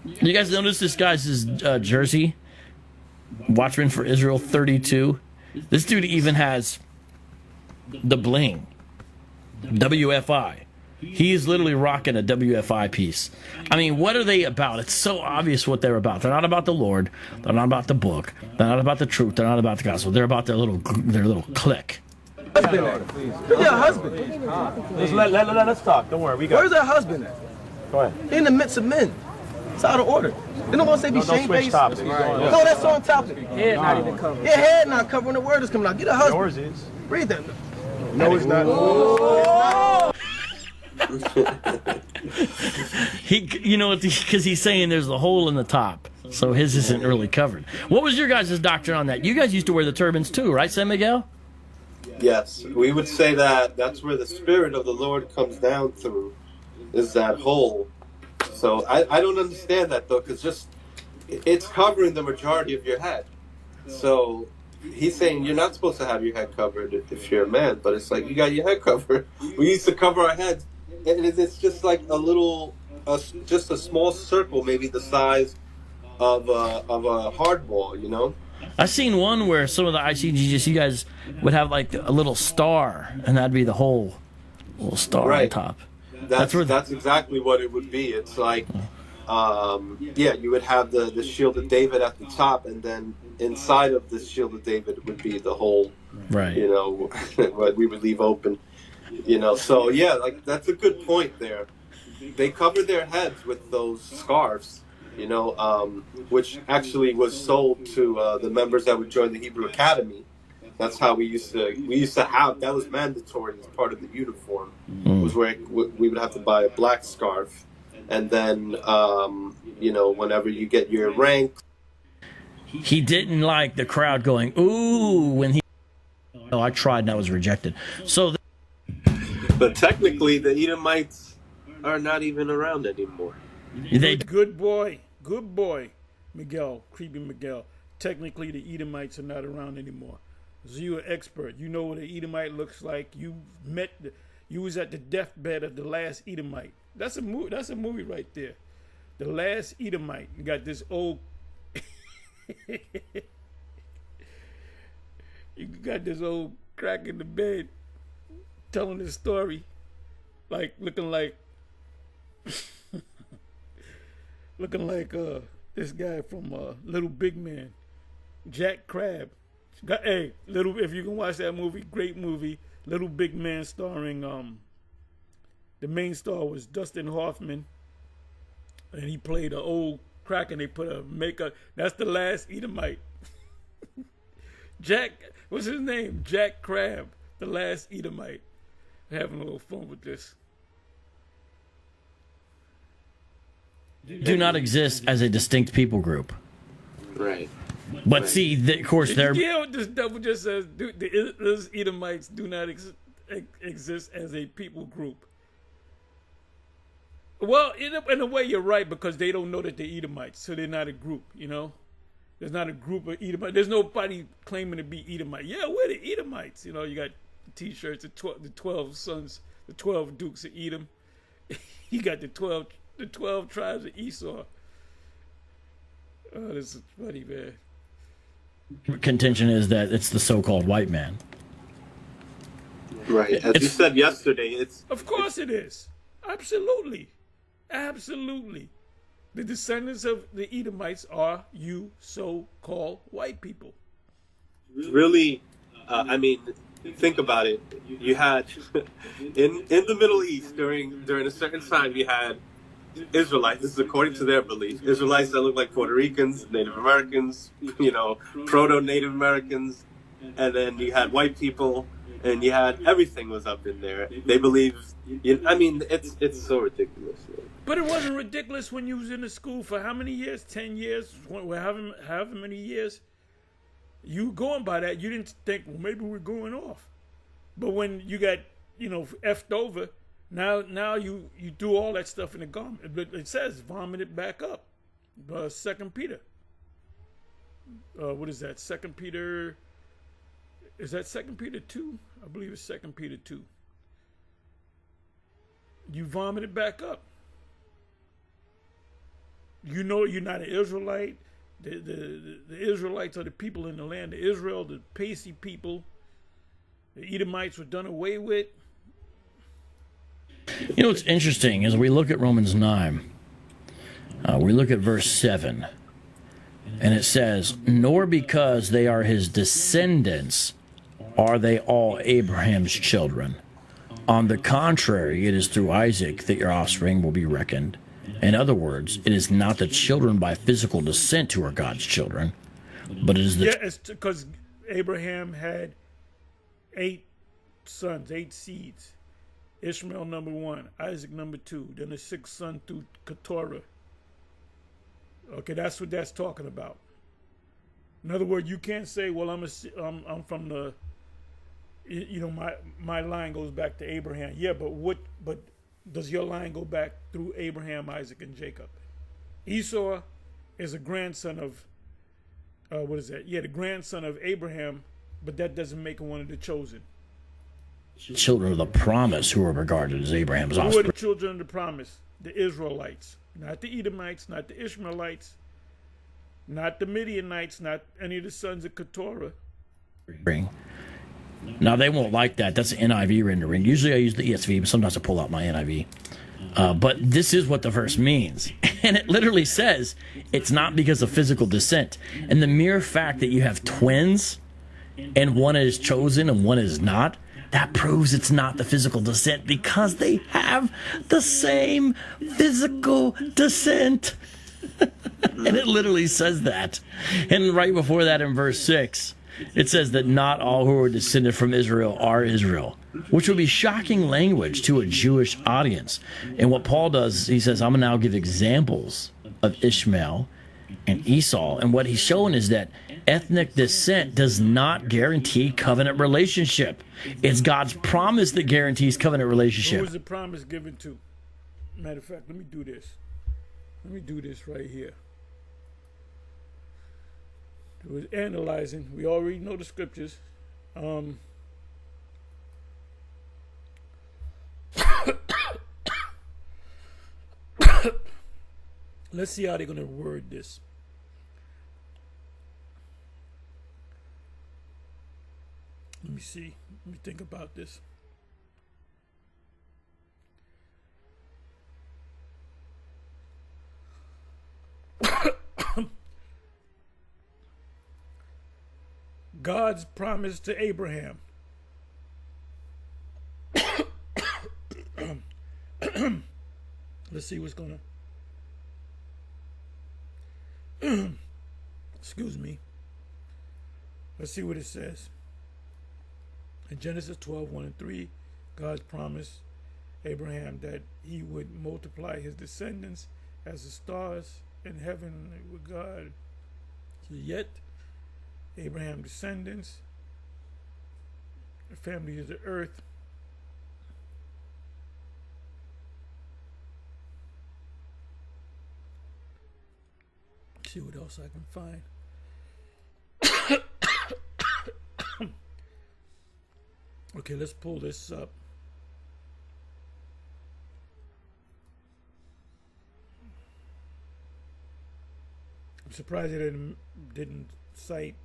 You guys notice this guy's jersey? Watchman for Israel 32. This dude even has the bling. WFI. He's literally rocking a WFI piece. I mean, what are they about? It's so obvious what they're about. They're not about the Lord. They're not about the book. They're not about the truth. They're not about the gospel. They're about their little clique. Where's your husband? Let's talk. Don't worry. We got. Where's her husband at? Go ahead. In the midst of men. It's out of order. They don't want to say be switch shamefaced. topics. No, that's on topic. Head not even covered. Your head not covered when the word is coming out. Get a husband. Yours is. Read that. No, it's not. Because he's saying there's a hole in the top, so his isn't really covered. What was your guys' doctrine on that? You guys used to wear the turbans too, right, San Miguel? Yes, we would say that that's where the Spirit of the Lord comes down through, is that hole. So I don't understand that, though, because it's covering the majority of your head. So he's saying you're not supposed to have your head covered if you're a man, but it's like you got your head covered. We used to cover our heads, and it's just like just a small circle, maybe the size of a hardball, you know. I seen one where some of the ICGC guys would have like a little star, and that'd be the whole little star on top. That's exactly what it would be. It's like, you would have the Shield of David at the top, and then inside of the Shield of David would be the hole, right? You know, what we would leave open, you know. So yeah, like that's a good point there. They covered their heads with those scarves, you know, which actually was sold to the members that would join the Hebrew Academy. That's how we used to have, that was mandatory as part of the uniform, was where we would have to buy a black scarf. And then, you know, whenever you get your rank. He didn't like the crowd going, ooh, when he, oh, I tried and I was rejected. So, but technically the Edomites are not even around anymore. Good boy, Miguel, creepy Miguel. Technically the Edomites are not around anymore. So you're an expert. You know what an Edomite looks like. You was at the deathbed of the last Edomite. That's a movie right there. The last Edomite. You got this old you got this old crack in the bed telling his story, like looking like this guy from Little Big Man, Jack Crab. Hey, if you can watch that movie, great movie, Little Big Man, starring the main star was Dustin Hoffman, and he played an old crack, and they put a makeup. That's the last Edomite. Jack, what's his name? Jack Crab, the last Edomite. Having a little fun with this. Do not exist as a distinct people group. Right. But see, of course, they're... Yeah, what this devil just says, those Edomites do not exist as a people group. Well, in a way, you're right, because they don't know that they're Edomites, so they're not a group, you know? There's not a group of Edomites. There's nobody claiming to be Edomite. Yeah, we're the Edomites. You know, you got T-shirts, the 12 sons, the 12 dukes of Edom. You got the 12 tribes of Esau. Oh, this is funny, man. Contention is that it's the so-called white man. Right. As you said yesterday, it's... Of course it is. Absolutely. Absolutely. The descendants of the Edomites are you so-called white people. Really, I mean, think about it. You had, in the Middle East, during a certain time, you had Israelites, this is according to their belief, Israelites that look like Puerto Ricans, Native Americans, you know, proto-Native Americans, and then you had white people, and you had everything was up in there. They believe, I mean, it's so ridiculous. But it wasn't ridiculous when you was in the school for how many years? 10 years? However many years? You going by that, you didn't think, well, maybe we're going off. But when you got, you know, effed over, Now you do all that stuff in the garment. But it says vomit it back up. 2 Peter. What is that? 2 Peter. Is that 2 Peter 2? I believe it's 2 Peter 2. You vomit it back up. You know you're not an Israelite. The Israelites are the people in the land of Israel, the Pacey people. The Edomites were done away with. You know what's interesting is we look at Romans 9, we look at verse 7, and it says, nor because they are his descendants are they all Abraham's children. On the contrary, it is through Isaac that your offspring will be reckoned. In other words, it is not the children by physical descent who are God's children, but it is the... Yeah, it's because Abraham had 8 sons, 8 seeds. Ishmael number 1, Isaac number 2, then the 6th son through Keturah. Okay, that's what that's talking about. In other words, you can't say, well, I'm from the, you know, my line goes back to Abraham. Yeah, but does your line go back through Abraham, Isaac, and Jacob? Esau is a grandson of, what is that? Yeah, the grandson of Abraham, but that doesn't make him one of the chosen. Children of the promise who are regarded as Abraham's offspring. Who are the children of the promise? The Israelites. Not the Edomites, not the Ishmaelites. Not the Midianites, not any of the sons of Keturah. Now, they won't like that. That's an NIV rendering. Usually I use the ESV, but sometimes I pull out my NIV. But this is what the verse means. And it literally says it's not because of physical descent. And the mere fact that you have twins and one is chosen and one is not, that proves it's not the physical descent because they have the same physical descent. And it literally says that. And right before that in verse 6, it says that not all who are descended from Israel are Israel, which would be shocking language to a Jewish audience. And what Paul does, he says, I'm going to now give examples of Ishmael and Esau. And what he's showing is that ethnic descent does not guarantee covenant relationship. It's God's promise that guarantees covenant relationship. Who was the promise given to? Matter of fact, let me do this. Let me do this right here. It was analyzing. We already know the scriptures. Let's see how they're going to word this. Let me see. Let me think about this. God's promise to Abraham. Let's see what's gonna. Excuse me. Let's see what it says. In Genesis 12:1-3, God promised Abraham that he would multiply his descendants as the stars in heaven with God. So yet, Abraham's descendants, the family of the earth, see what else I can find. Okay, let's pull this up. I'm surprised it didn't cite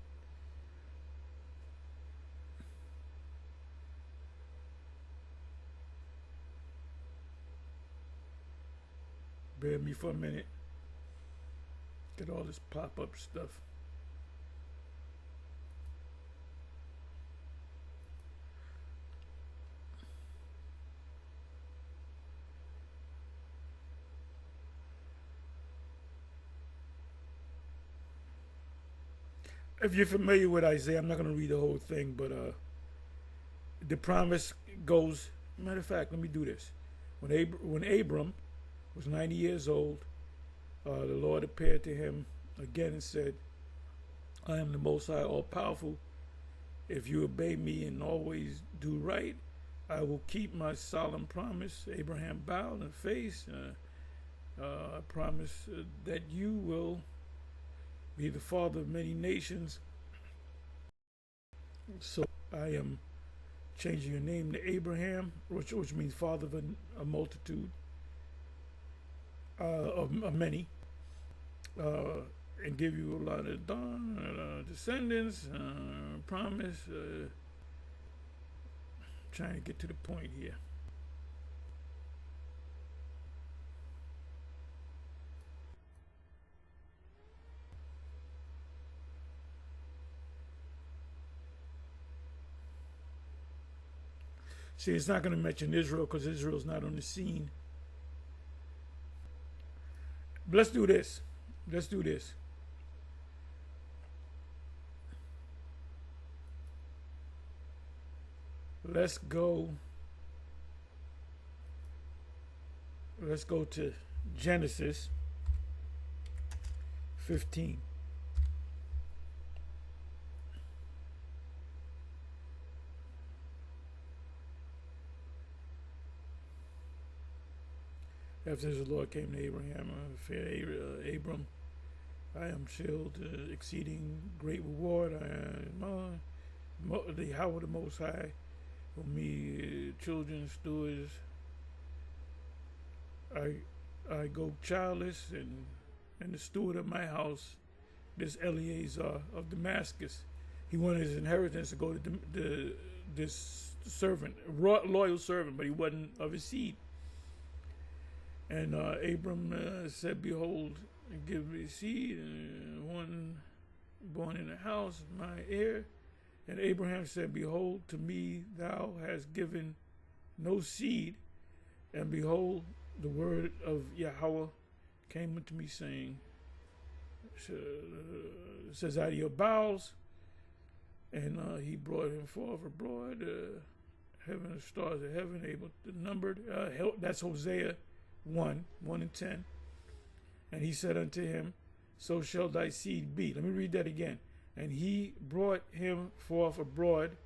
bear with me for a minute. Get all this pop-up stuff. If you're familiar with Isaiah, I'm not going to read the whole thing, but the promise goes, matter of fact, let me do this. When Abram was 90 years old, the Lord appeared to him again and said, I am the Most High, all-powerful. If you obey me and always do right, I will keep my solemn promise. Abraham bowed in face. I promise that you will be the father of many nations. So I am changing your name to Abraham, which means father of a multitude of many, and give you a lot of descendants. Promise. Trying to get to the point here. See, it's not going to mention Israel because Israel's not on the scene. But let's do this. Let's do this. Let's go to Genesis 15. After the Lord came to Abraham, Abram, I am shilled exceeding great reward. I am the Yahweh the Most High, for me children stewards. I go childless, and the steward of my house this Eleazar of Damascus. He wanted his inheritance to go to this servant, loyal servant, but he wasn't of his seed. And Abram said, behold, give me seed, and one born in the house, my heir. And Abraham said, behold, to me thou hast given no seed, and behold, the word of Yahweh came unto me, saying, says, out of your bowels. And he brought him forth abroad, heaven and stars of heaven, able to number. That's Hosea 1 and 10. And he said unto him, so shall thy seed be. Let me read that again. And he brought him forth abroad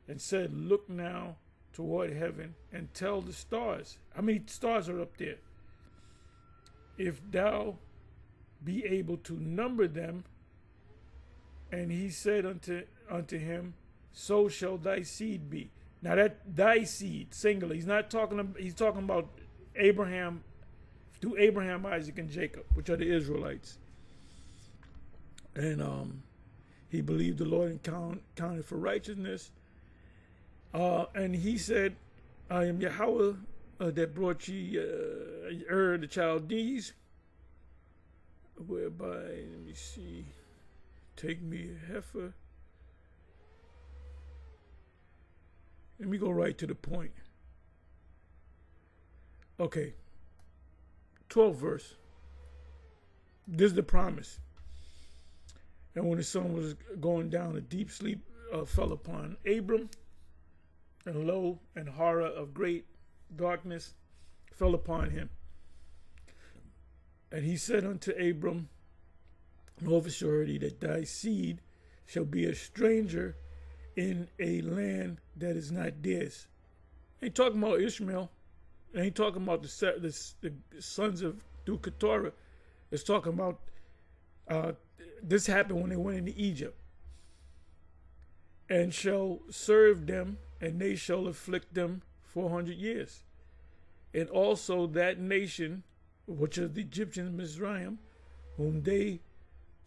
and said, look now toward heaven and tell the stars. How many stars are up there? If thou be able to number them. And he said unto him, so shall thy seed be. Now that thy seed, singular, he's talking about Abraham, through Abraham, Isaac, and Jacob, which are the Israelites. And he believed the Lord and counted for righteousness. And he said, I am Yahweh that brought ye the Chaldees, whereby, let me see, take me a heifer. Let me go right to the point. Okay. 12th verse. This is the promise. And when the sun was going down, a deep sleep fell upon Abram, and lo, and horror of great darkness fell upon him. And he said unto Abram, know of a surety that thy seed shall be a stranger in a land that is not theirs. Ain't talking about Ishmael. Ain't talking about the sons of through Keturah. It's talking about this happened when they went into Egypt. And shall serve them, and they shall afflict them 400 years. And also that nation, which is the Egyptians, Mizraim, whom they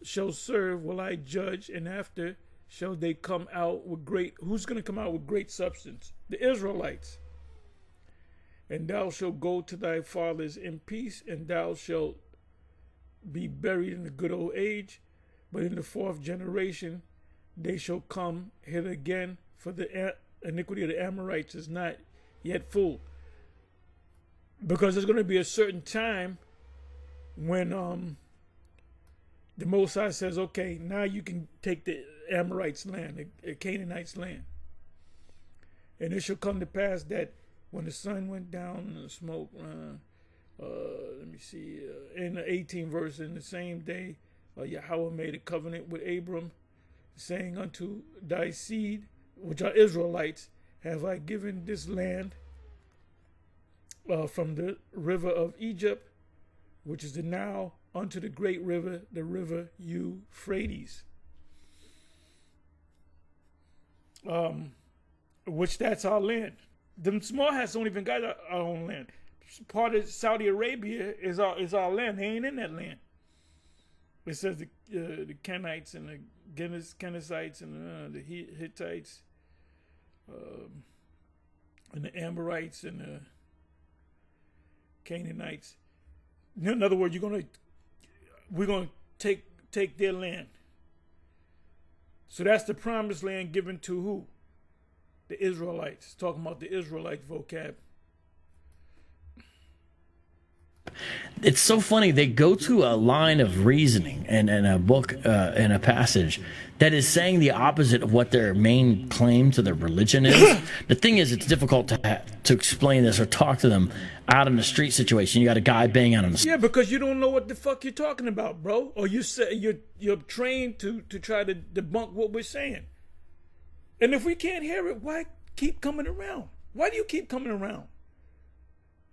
shall serve, will I judge, and after shall they come out with great, who's going to come out with great substance? The Israelites. And thou shalt go to thy fathers in peace, and thou shalt be buried in a good old age. But in the 4th generation they shall come hither again, for the iniquity of the Amorites is not yet full. Because there's going to be a certain time when the Most High says, okay, now you can take the Amorites' land, the Canaanites' land. And it shall come to pass that when the sun went down and the smoke, let me see, in the 18th verse, in the same day, Yahweh made a covenant with Abram, saying unto thy seed, which are Israelites, have I given this land from the river of Egypt, which is the Nile, unto the great river, the river Euphrates. Which that's our land. Them small hats don't even got our own land. Part of Saudi Arabia is our land. They ain't in that land. It says the Kenites and the Kenizzites and the Hittites and the Amorites and the Canaanites. In other words, we're gonna take their land. So that's the promised land given to who? The Israelites. Talking about the Israelite vocab. It's so funny. They go to a line of reasoning and a book and a passage that is saying the opposite of what their main claim to their religion is. The thing is, it's difficult to explain this or talk to them out in the street situation. You got a guy banging on the Yeah, because you don't know what the fuck you're talking about, bro. Or you say you're trained to try to debunk what we're saying. And if we can't hear it, why keep coming around? Why do you keep coming around?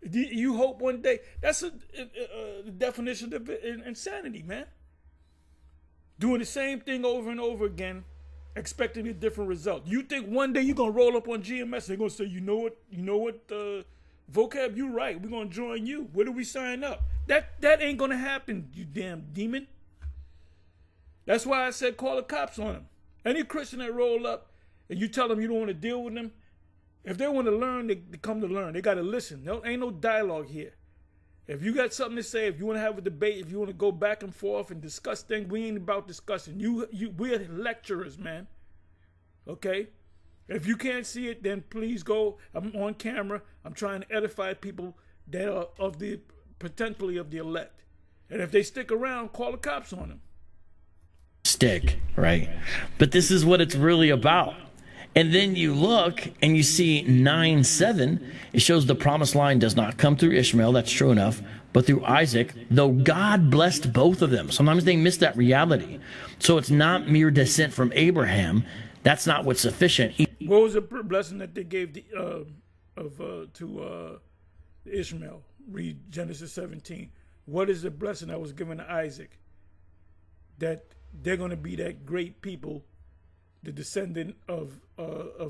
You hope one day. That's the definition of insanity, man. Doing the same thing over and over again, expecting a different result. You think one day you're gonna roll up on GMS and they're gonna say, you know what, vocab, you right. We're gonna join you. Where do we sign up? That ain't gonna happen, you damn demon. That's why I said call the cops on them. Any Christian that roll up and you tell them you don't want to deal with them, if they want to learn, they come to learn. They got to listen. No, ain't no dialogue here. If you got something to say, if you want to have a debate, if you want to go back and forth and discuss things, we ain't about discussing. We're lecturers, man. Okay? If you can't see it, then please go. I'm on camera. I'm trying to edify people that are potentially of the elect. And if they stick around, call the cops on them. Stick, right? But this is what it's really about. And then you look and you see 9:7. It shows the promised line does not come through Ishmael. That's true enough. But through Isaac, though God blessed both of them. Sometimes they miss that reality. So it's not mere descent from Abraham. That's not what's sufficient. What was the blessing that they gave to Ishmael? Read Genesis 17. What is the blessing that was given to Isaac? That they're going to be that great people, the descendant of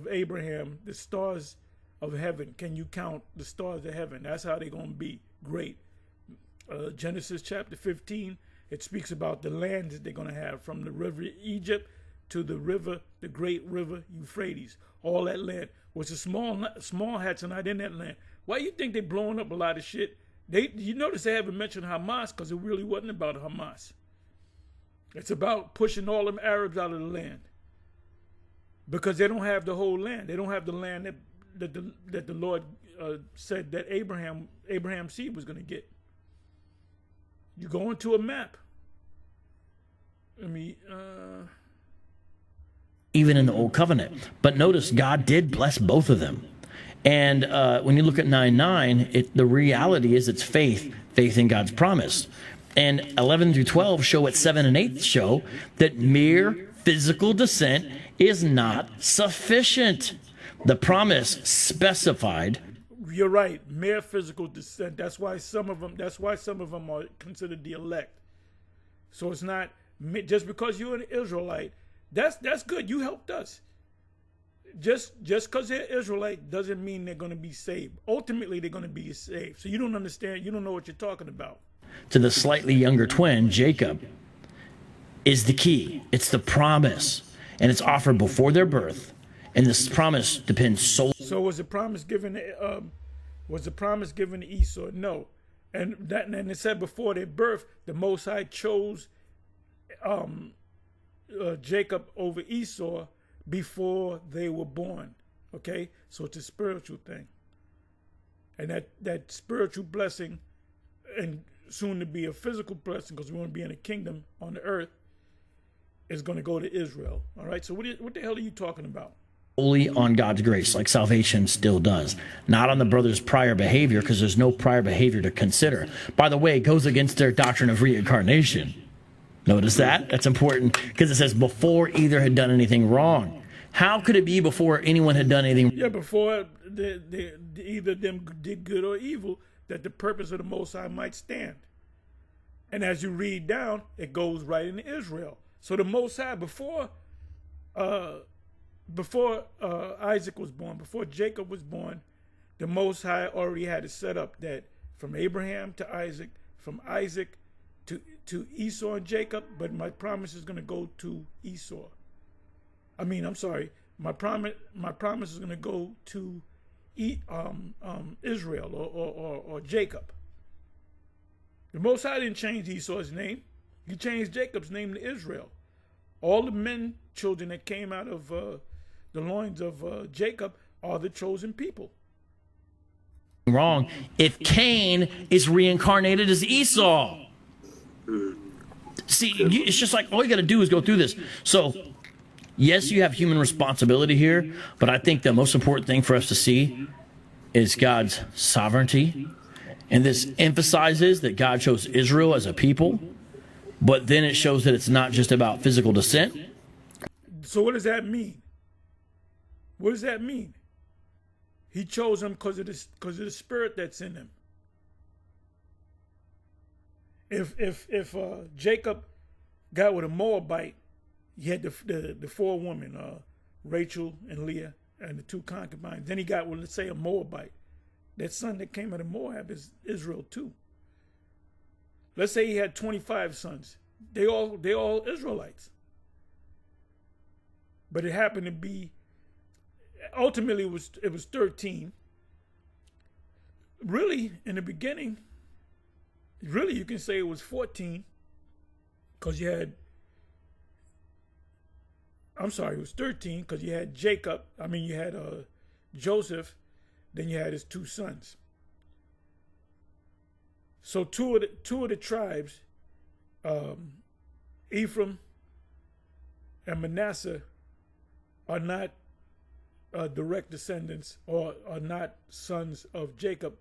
Abraham, the stars of heaven. Can you count the stars of heaven? That's how they're going to be great. Genesis chapter 15, it speaks about the land that they're going to have from the river Egypt to the river, the great river Euphrates. All that land was a small hats not in that land. Why you think they're blowing up a lot of shit? You notice they haven't mentioned Hamas because it really wasn't about Hamas. It's about pushing all them Arabs out of the land because they don't have the whole land. They don't have the land that the Lord said that Abraham's seed was going to get. You go into a map. Even in the Old Covenant. But notice God did bless both of them. And when you look at 9:9, the reality is it's faith in God's promise. And 11 through 12 show what 7 and 8 show that mere physical descent is not sufficient. The promise specified. You're right, mere physical descent. That's why some of them are considered the elect. So it's not just because you're an Israelite. That's good. You helped us. Just because they're Israelite doesn't mean they're going to be saved. Ultimately, they're going to be saved. So you don't understand. You don't know what you're talking about. To the slightly younger twin, Jacob, is the key. It's the promise, and it's offered before their birth. And this promise depends solely. So was the promise given to Esau? No, and it said before their birth, the Most High chose Jacob over Esau before they were born. Okay, so it's a spiritual thing, and that spiritual blessing, and soon to be a physical blessing, because we want to be in a kingdom on the earth, is going to go to Israel. All right. So what the hell are you talking about? Only on God's grace, like salvation still does, not on the brother's prior behavior, because there's no prior behavior to consider. By the way, it goes against their doctrine of reincarnation. Notice that? That's important because it says before either had done anything wrong. How could it be before anyone had done anything? Yeah, before either them did good or evil, that the purpose of the Most High might stand. And as you read down, it goes right into Israel. So the Most High, before Isaac was born, before Jacob was born, the Most High already had it set up that from Abraham to Isaac, from Isaac to Esau and Jacob, but my promise is going to go to Esau. My promise is going to go to Israel or Jacob. The Most High didn't change Esau's name. He changed Jacob's name to Israel. All the children that came out of the loins of Jacob are the chosen people. Wrong if Cain is reincarnated as Esau. See, it's just like all you got to do is go through this. So, yes, you have human responsibility here, but I think the most important thing for us to see is God's sovereignty. And this emphasizes that God chose Israel as a people, but then it shows that it's not just about physical descent. So what does that mean? What does that mean? He chose them because of the spirit that's in them. If Jacob got with a Moabite, he had the four women, Rachel and Leah, and the two concubines. Then he got with, let's say, a Moabite. That son that came out of Moab is Israel too. Let's say he had 25 sons. They all Israelites. But it happened to be, ultimately it was 13. Really, in the beginning, really you can say it was 14, because you had, I'm sorry, it was 13, because you had Jacob, you had Joseph, then you had his 2 sons. So two of the tribes, Ephraim and Manasseh, are not direct descendants, or are not sons of Jacob,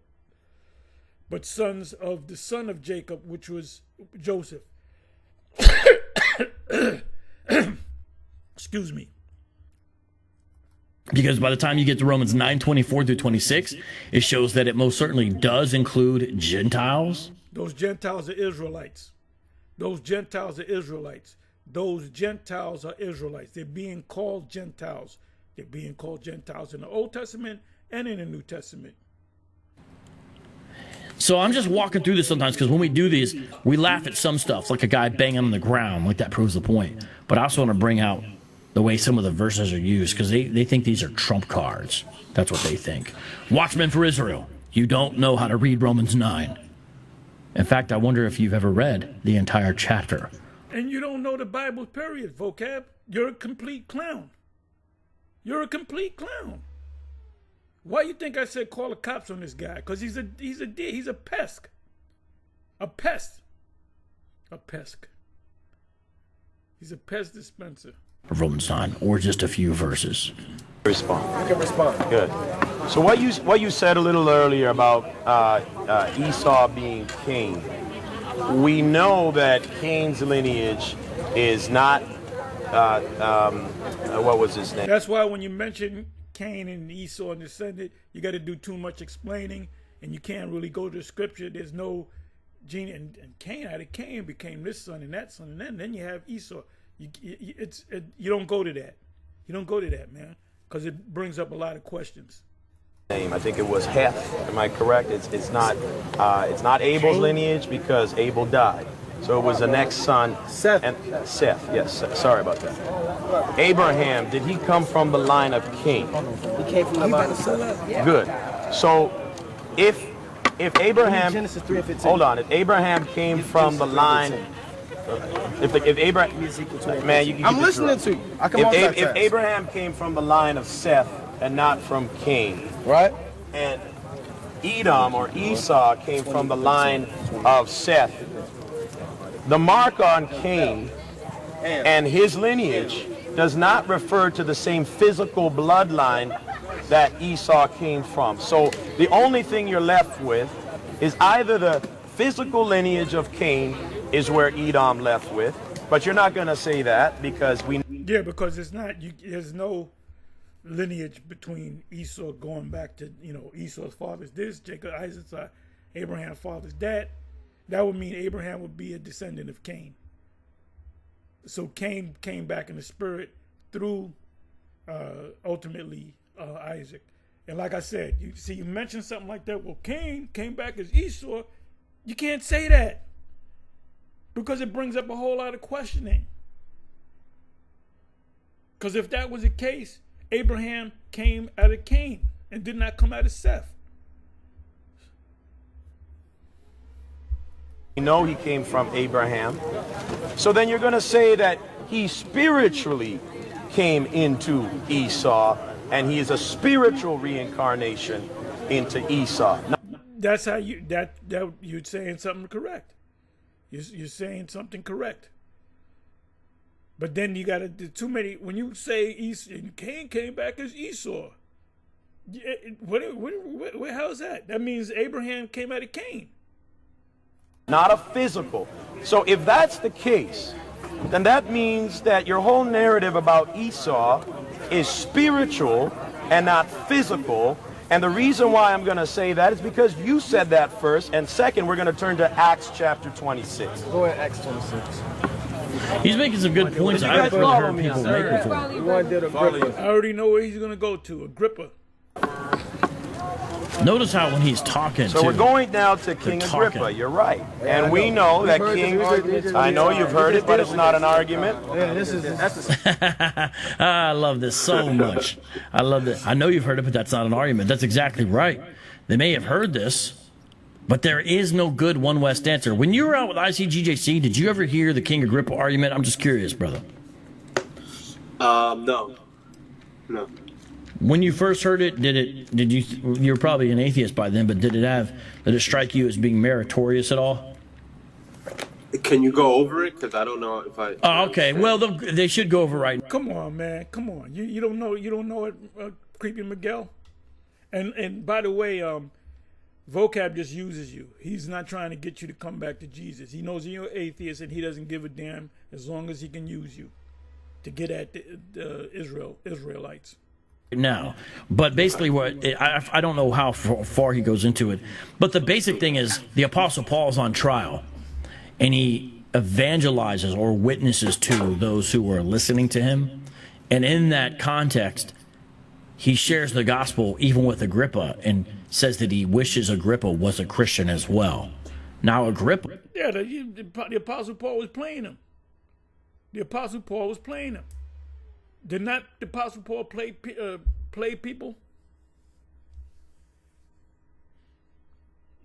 but sons of the son of Jacob, which was Joseph. Excuse me. Because by the time you get to Romans 9:24 through 26, it shows that it most certainly does include Gentiles. Those Gentiles are Israelites. Those Gentiles are Israelites. Those Gentiles are Israelites. They're being called Gentiles. They're being called Gentiles in the Old Testament and in the New Testament. So I'm just walking through this sometimes, because when we do these, we laugh at some stuff, like a guy banging on the ground, like that proves the point. But I also want to bring out the way some of the verses are used, because they think these are trump cards. That's what they think. Watchmen for Israel. You don't know how to read Romans 9. In fact, I wonder if you've ever read the entire chapter. And you don't know the Bible, period, vocab. You're a complete clown. You're a complete clown. Why you think I said call the cops on this guy? Because he's a pest. A pest. A pest. He's a pest dispenser. Romans 9, or just a few verses. Respond. I can respond. Good. So what you said a little earlier about Esau being king, we know that Cain's lineage is not, what was his name? That's why when you mention Cain and Esau and descendant, you got to do too much explaining, and you can't really go to the scripture. There's no gene, and Cain out of Cain became this son and that son, and then you have Esau. You don't go to that. You don't go to that, man, because it brings up a lot of questions. I think it was Heth. Am I correct? It's not Abel's lineage, because Abel died. So it was the next son, Seth. And Seth. Yes. Sorry about that. Abraham, did he come from the line of Cain? He came from the line of Seth. Good. So if Abraham, Genesis 3:15. hold on, if Abraham came from the line, if Abraham, man, you can. I'm listening to you. I can multitask. If Abraham came from the line of Seth and not from Cain, right? and Edom or Esau came from the line of Seth, the mark on Cain and his lineage does not refer to the same physical bloodline that Esau came from. So the only thing you're left with is either the physical lineage of Cain is where Edom left with, but you're not going to say that because we... Yeah, because it's not, there's no lineage between Esau going back to, Esau's father's this, Jacob, Isaac's, Abraham's father's that. That would mean Abraham would be a descendant of Cain. So Cain came back in the spirit through, ultimately, Isaac. And like I said, you mentioned something like that. Well, Cain came back as Esau. You can't say that because it brings up a whole lot of questioning. Because if that was the case, Abraham came out of Cain and did not come out of Seth. We know he came from Abraham. So then you're going to say that he spiritually came into Esau, and he is a spiritual reincarnation into Esau. That's how you're saying something correct. You're saying something correct. But then you got to do too many. When you say Esau, Cain came back as Esau. What how's that? That means Abraham came out of Cain. Not a physical. So if that's the case, then that means that your whole narrative about Esau is spiritual and not physical. And the reason why I'm going to say that is because you said that first. And second, we're going to turn to Acts chapter 26. Go ahead, Acts 26. He's making some good points. I've heard people make before. I already know where he's going to go to, Agrippa. Notice how when he's talking, So too, we're going now to King talking. Agrippa. You're right. And we know that King... I know you've heard it, but it's not an argument. Yeah, I love this so much. I love this. I know you've heard it, but that's not an argument. That's exactly right. They may have heard this, but there is no good One West answer. When you were out with ICGJC, did you ever hear the King Agrippa argument? I'm just curious, brother. No. When you first heard it, you were probably an atheist by then, but did it strike you as being meritorious at all? Can you go over it? Because I don't know if I... Oh, okay. Well, they should go over right. Come on, man. Come on. You don't know it, Creepy Miguel? And by the way, Vocab just uses you. He's not trying to get you to come back to Jesus. He knows you're an atheist, and he doesn't give a damn as long as he can use you to get at the Israelites. Now, but basically I don't know how far he goes into it, but the basic thing is the Apostle Paul's on trial, and he evangelizes or witnesses to those who are listening to him, and in that context, he shares the gospel even with Agrippa and says that he wishes Agrippa was a Christian as well. Now, Agrippa... Yeah, the Apostle Paul was playing him. The Apostle Paul was playing him. Did not the Apostle Paul play people?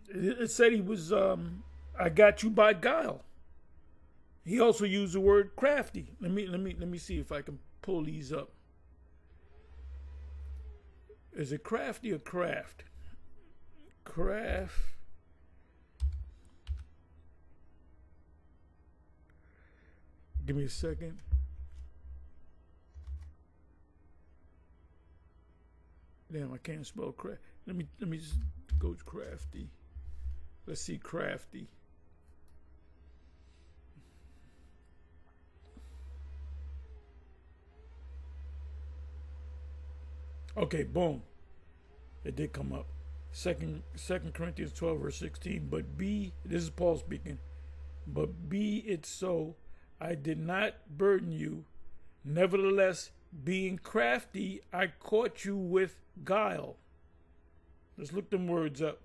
It said he was, I got you by guile. He also used the word crafty. Let me see if I can pull these up. Is it crafty or craft? Craft. Give me a second. Damn, I can't spell craft. Let me just go to crafty. Let's see crafty. Okay, boom. It did come up. Second Corinthians 12 verse 16. But this is Paul speaking. But be it so, I did not burden you. Nevertheless, being crafty, I caught you with guile. Let's look them words up.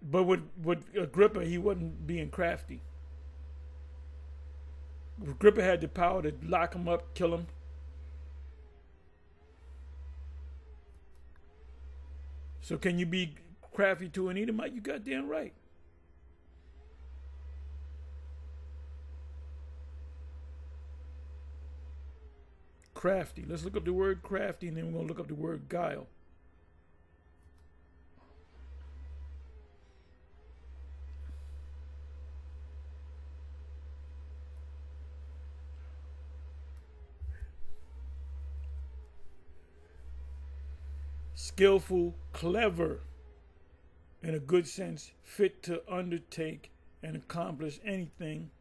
But with Agrippa, he wasn't being crafty. Agrippa had the power to lock him up, kill him. So can you be crafty to an Edomite? You goddamn right. Crafty. Let's look up the word crafty, and then we're going to look up the word guile. Skillful, clever, in a good sense, fit to undertake and accomplish anything,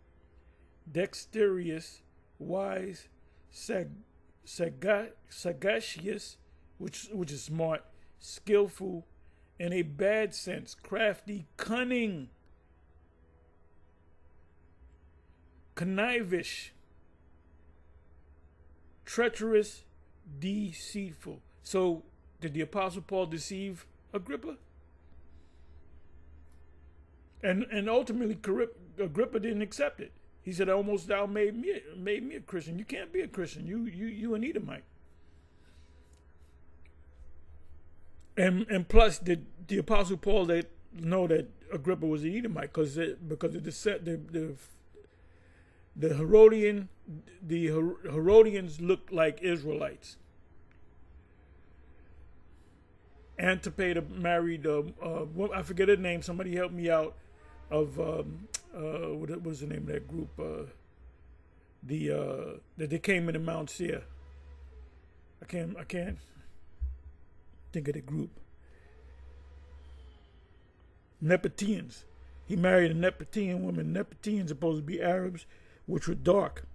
dexterous, wise, sagacious, which is smart, skillful, in a bad sense, crafty, cunning, connivish, treacherous, deceitful. So, did the Apostle Paul deceive Agrippa? And ultimately, Agrippa didn't accept it. He said, "Almost thou made me a Christian." You can't be a Christian. You an Edomite. And plus, did the Apostle Paul know that Agrippa was an Edomite because of the Herodians looked like Israelites. Antipater married, I forget her name. Somebody help me out. Of what was the name of that group? That they came into Mount Seir. I can't think of the group. Nebateans. He married a Nebatean woman. Nebateans supposed to be Arabs, which were dark.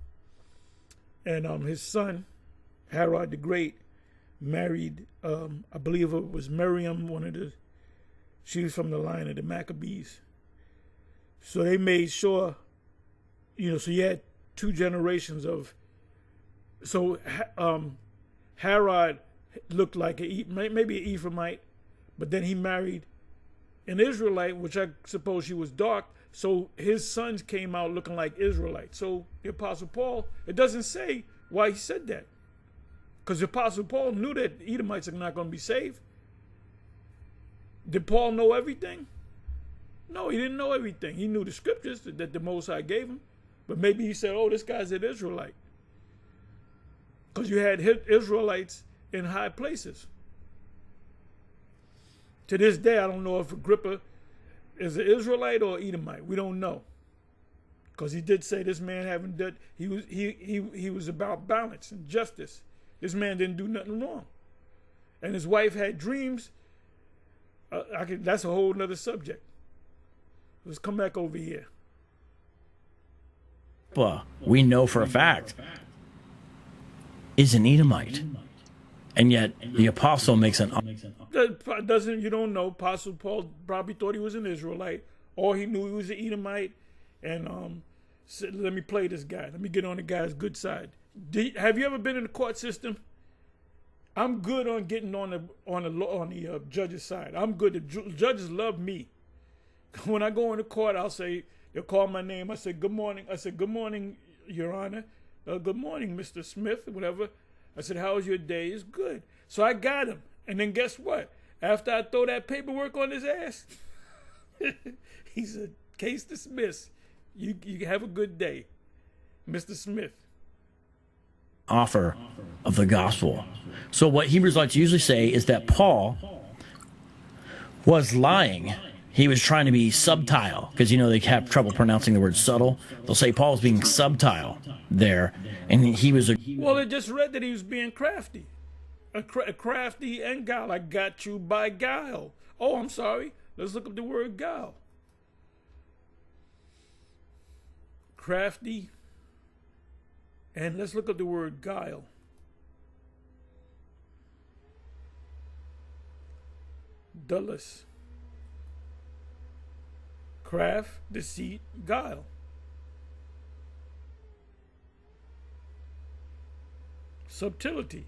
And his son, Herod the Great, married, I believe it was Miriam, she was from the line of the Maccabees. So they made sure, so you had two generations of, so Herod looked like maybe an Ephraimite, but then he married an Israelite, which I suppose she was dark. So his sons came out looking like Israelites. So the Apostle Paul, it doesn't say why he said that. Because the Apostle Paul knew that Edomites are not going to be saved. Did Paul know everything? No, he didn't know everything. He knew the scriptures that the Most High gave him. But maybe he said, oh, this guy's an Israelite. Because you had Israelites in high places. To this day, I don't know if Agrippa is an Israelite or Edomite. We don't know. Because he did say this man haven't done, he was about balance and justice. This man didn't do nothing wrong. And his wife had dreams. That's a whole nother subject. Let's come back over here. Well, we know for a fact is an Edomite. And yet the apostle makes an... You don't know. Apostle Paul probably thought he was an Israelite, or he knew he was an Edomite, and said, let me play this guy. Let me get on the guy's good side. Have you ever been in the court system? I'm good on getting on the judge's side. I'm good. The judges love me. When I go in the court, they'll call my name. I say, good morning. I said, good morning, Your Honor. Good morning, Mr. Smith, whatever. I said, how was your day? It's good. So I got him. And then guess what? After I throw that paperwork on his ass, he said, case dismissed. You have a good day, Mr. Smith. Offer of the gospel. So what Hebrews like to usually say is that Paul was lying. He was trying to be subtile, because they have trouble pronouncing the word subtle. They'll say Paul was being subtile there, and he was well, it just read that he was being crafty. A crafty and guile. I got you by guile. Oh, I'm sorry. Let's look up the word guile. Crafty. And let's look up the word guile. Dulles. Craft, deceit, guile. Subtlety.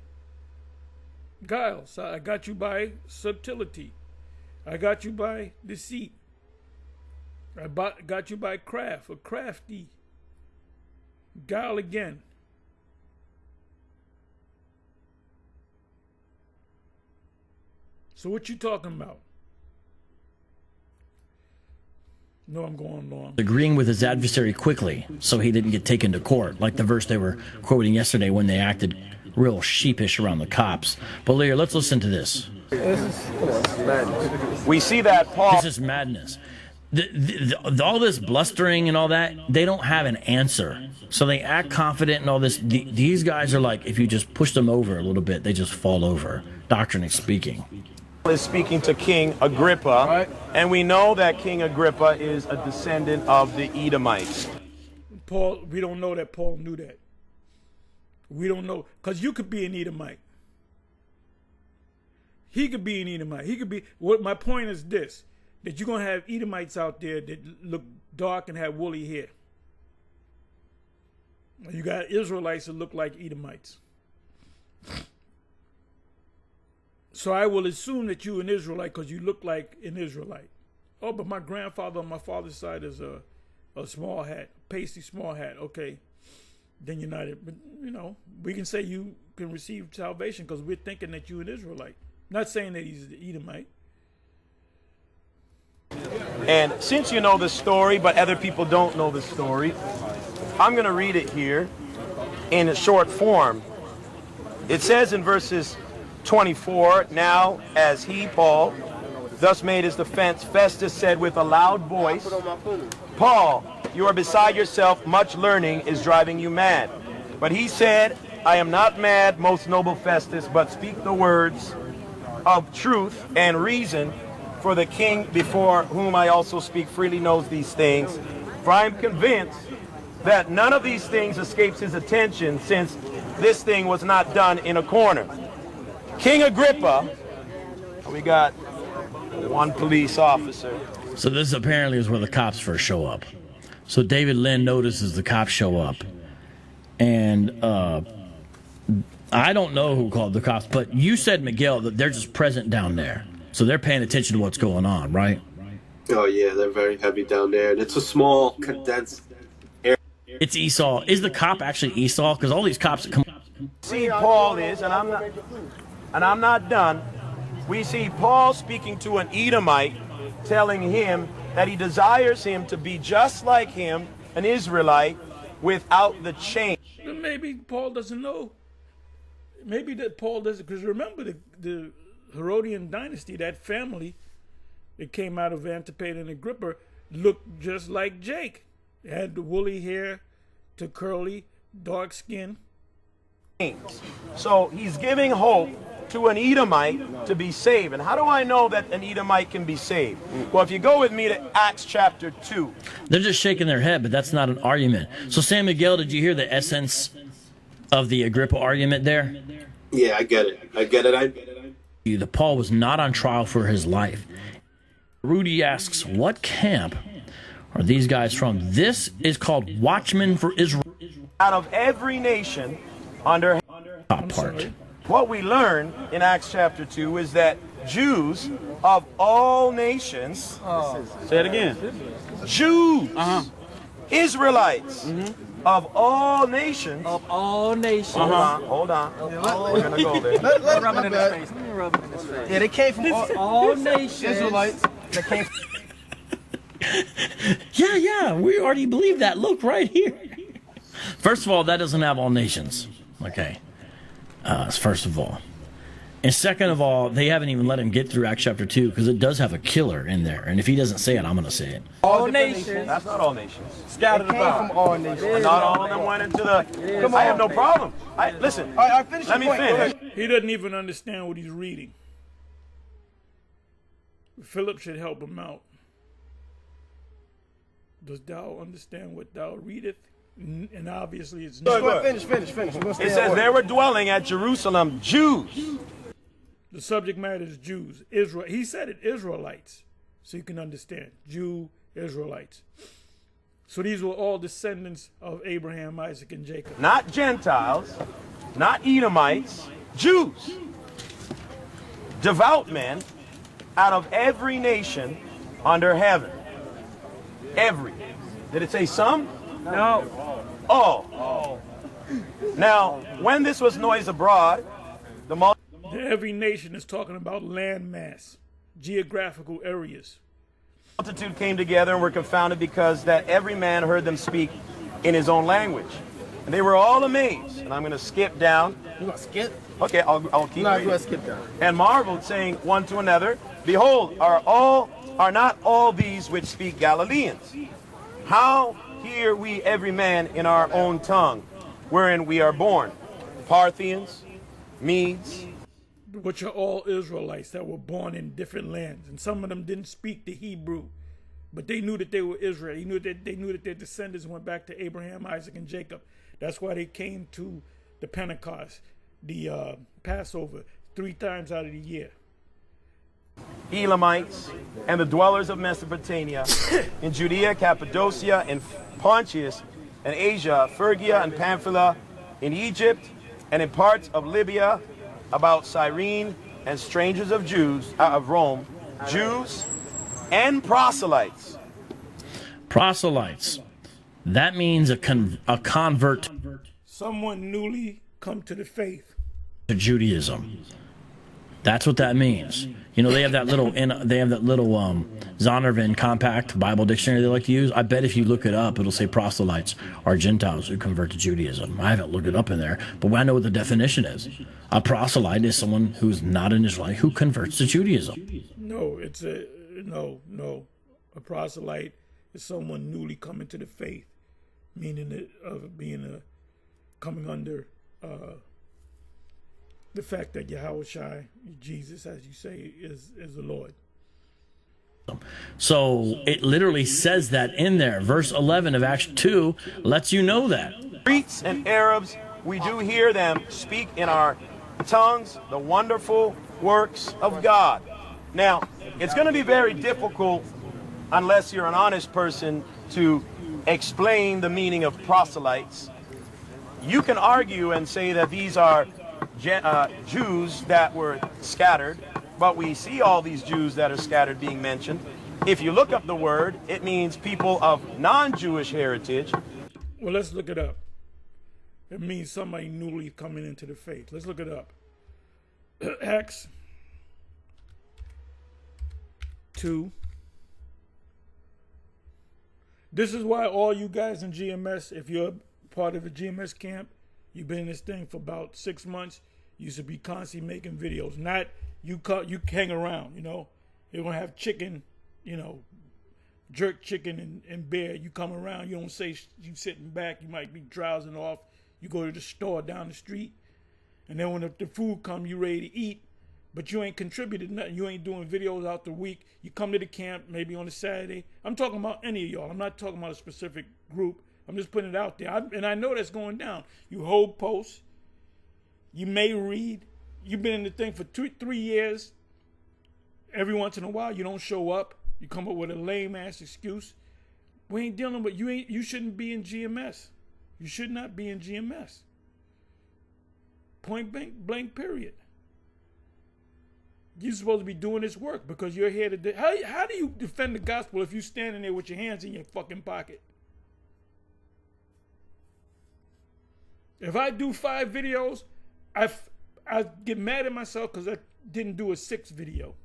Guile. So I got you by subtlety. I got you by deceit. I got you by craft or crafty. Guile again. So what you talking about? No, I'm going long. Agreeing with his adversary quickly so he didn't get taken to court, like the verse they were quoting yesterday when they acted real sheepish around the cops. But Lear, let's listen to this. We see that Paul... This is madness. All this blustering and all that, they don't have an answer. So they act confident and all this. These guys are like, if you just push them over a little bit, they just fall over, doctrinally speaking. is speaking to King Agrippa, right. And we know that King Agrippa is a descendant of the Edomites. We don't know that Paul knew that. We don't know, because you could be an Edomite. He could be an Edomite. He could be. My point is this: that you're gonna have Edomites out there that look dark and have woolly hair. You got Israelites that look like Edomites. So I will assume that you're an Israelite because you look like an Israelite. Oh, but my grandfather on my father's side is a small hat, pasty small hat. Okay, then you're not. But we can say you can receive salvation because we're thinking that you're an Israelite. Not saying that he's an Edomite. And since you know the story, but other people don't know the story, I'm going to read it here in a short form. It says in verses 24, now as he, Paul, thus made his defense, Festus said with a loud voice, Paul, you are beside yourself, much learning is driving you mad. But he said, I am not mad, most noble Festus, but speak the words of truth and reason, for the king before whom I also speak freely knows these things. For I am convinced that none of these things escapes his attention, since this thing was not done in a corner. King Agrippa, we got one police officer. So this apparently is where the cops first show up. So David Lynn notices the cops show up. And I don't know who called the cops, but you said, Miguel, that they're just present down there. So they're paying attention to what's going on, right? Oh yeah, they're very heavy down there, and it's a small, condensed area. It's Esau. Is the cop actually Esau? Because all these cops that come... See, Paul is, and I'm not done. We see Paul speaking to an Edomite, telling him that he desires him to be just like him, an Israelite, without the chain. Maybe Paul doesn't know. Maybe that Paul doesn't, because remember the Herodian dynasty, that family that came out of Antipater and Agrippa looked just like Jake. They had the woolly hair to curly, dark skin. So he's giving hope to an Edomite to be saved. And how do I know that an Edomite can be saved? Well, if you go with me to Acts chapter 2. They're just shaking their head, but that's not an argument. So, San Miguel, did you hear the essence of the Agrippa argument there? Yeah, I get it. The Paul was not on trial for his life. Rudy asks, what camp are these guys from? This is called Watchmen for Israel. Out of every nation under Top part. what we learn in Acts chapter 2 is that Jews of all nations, say it again, Jews, Israelites of all nations, Of all nations. hold on, we're gonna go there. Let Rub it in his let- face. Let me rub it in his face. Yeah, they came from All nations. Israelites. They came Yeah, we already believe that. Look right here. First of all, that doesn't have all nations. Okay. First of all. And second of all, they haven't even let him get through Acts chapter 2 because it does have a killer in there. And if he doesn't say it, I'm going to say it. All nations. That's not all nations. Scattered about. From all nations. Not all of them went into the. Come I have on. no problem. Listen. All right, I finished Let me your point. Go finish. ahead. He doesn't even understand what he's reading. Philip should help him out. Does thou understand what thou readeth? And obviously it's Go not. ahead. Finish. We're gonna stay It in says order. they were dwelling at Jerusalem, Jews. The subject matter is Jews. Israel. He said it, Israelites. So you can understand. Jew, Israelites. So these were all descendants of Abraham, Isaac, and Jacob. Not Gentiles, not Edomites, Jews. Devout men out of every nation under heaven. Every. Did it say some? No. All. Now, when this was noised abroad, the Every nation is talking about land mass, geographical areas. multitude came together and were confounded because that every man heard them speak in his own language. And they were all amazed. And I'm going to skip down. You gonna skip? Okay, I'll keep No, reading. go ahead, skip down. And marveled, saying one to another, Behold, are not all these which speak Galileans? How hear we every man in our own tongue, wherein we are born? Parthians, Medes, Which are all Israelites that were born in different lands. And some of them didn't speak the Hebrew. But they knew that they were Israel. They knew that their descendants went back to Abraham, Isaac, and Jacob. That's why they came to the Pentecost, the Passover, 3 times out of the year. Elamites, and the dwellers of Mesopotamia, in Judea, Cappadocia, in Pontus, and Asia, Phrygia, and Pamphylia, in Egypt, and in parts of Libya, about Cyrene, and strangers of Rome, Jews and proselytes. Proselytes. That means a convert Someone newly come to the faith. to Judaism. That's what that means. You know, they have that little Zondervan compact Bible dictionary they like to use. I bet if you look it up, it'll say proselytes are Gentiles who convert to Judaism. I haven't looked it up in there, but I know what the definition is. A proselyte is someone who's not an Israelite who converts to Judaism. No, no. A proselyte is someone newly coming to the faith, meaning that of being coming under the fact that Yahushua, Jesus, as you say, is the Lord. So it literally says that in there. Verse 11 of Acts 2 lets you know that. Greeks and Arabs, we do hear them speak in our tongues the wonderful works of God. Now, it's going to be very difficult, unless you're an honest person, to explain the meaning of proselytes. You can argue and say that these are Jews that were scattered, but we see all these Jews that are scattered being mentioned. If you look up the word, it means people of non-Jewish heritage. Well, let's look it up. It means somebody newly coming into the faith. Let's look it up. Acts 2. This is why all you guys in GMS, if you're part of a GMS camp, you've been in this thing for about 6 months, you should be constantly making videos. Not you hang around, you know. You're going to have chicken, you know, jerk chicken and beer. You come around, you don't say you sitting back, you might be drowsing off. You go to the store down the street, and then when the food come, you ready to eat, but you ain't contributed nothing. You ain't doing videos out the week. You come to the camp maybe on a Saturday. I'm talking about any of y'all. I'm not talking about a specific group. I'm just putting it out there. And I know that's going down. You hold posts. You may read. You've been in the thing for 3 years. Every once in a while, you don't show up. You come up with a lame-ass excuse. We ain't dealing with, you shouldn't be in GMS. You should not be in GMS. Point blank, period. You're supposed to be doing this work because you're here to how do you defend the gospel if you're standing there with your hands in your fucking pocket? If I do 5 videos, I get mad at myself because I didn't do a 6th video.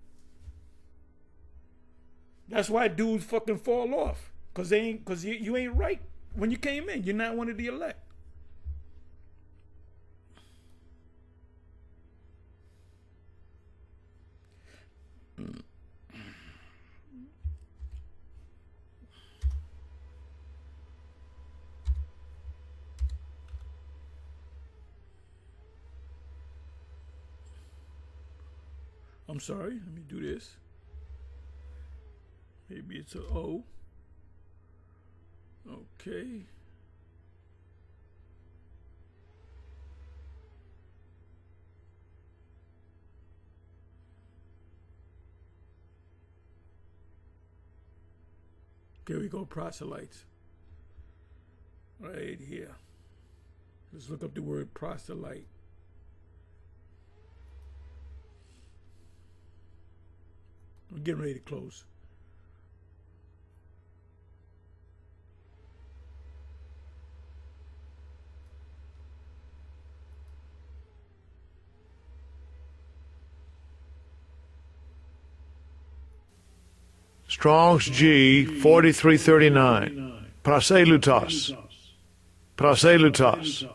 That's why dudes fucking fall off. Because you ain't right when you came in. You're not one of the elect. I'm sorry, let me do this. Maybe it's an O. Okay. Here we go, proselytes. Right here. Let's look up the word proselyte. I'm getting ready to close. Strong's G 4339. Proselutos. Proselutos.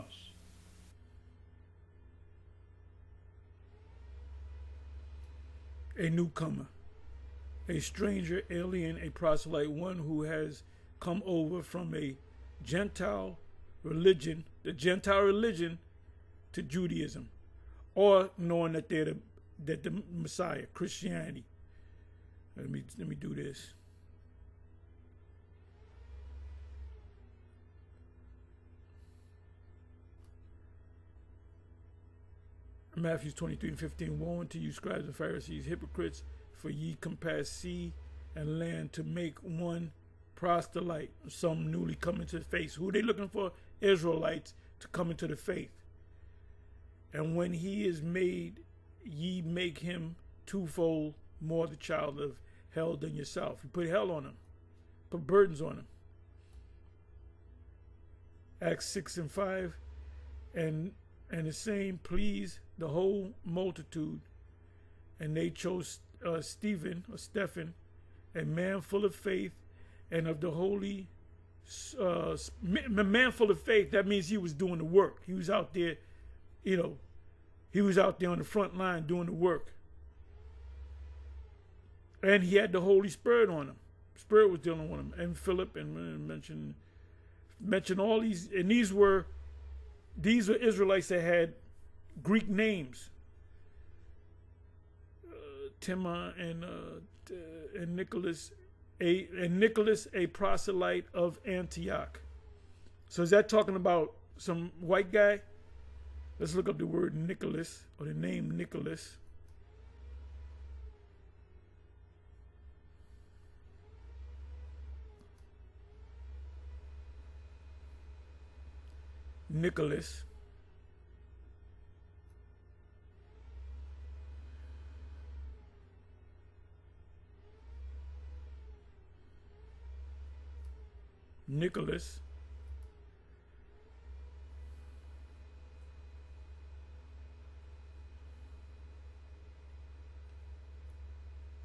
A newcomer, a stranger, alien, a proselyte, one who has come over from a Gentile religion, the Gentile religion, to Judaism, or knowing that they're the Messiah, Christianity. Let me do this. Matthew 23:15. Woe unto you, scribes and Pharisees, hypocrites, for ye compass sea and land to make one proselyte, some newly come into the faith. Who are they looking for? Israelites to come into the faith. And when he is made, ye make him twofold more the child of hell than yourself. You put hell on him, put burdens on him. Acts 6:5, and the same pleased the whole multitude, and they chose Stephen, a man full of faith and of the holy, a man full of faith. That means he was doing the work. He was out there, you know, he was out there on the front line doing the work. And he had the Holy Spirit on him. Spirit was dealing with him. And Philip, and mention all these, and these were Israelites that had Greek names. Timon and Nicholas, a proselyte of Antioch. So is that talking about some white guy? Let's look up the word Nicholas, or the name Nicholas. Nicholas. Nicholas.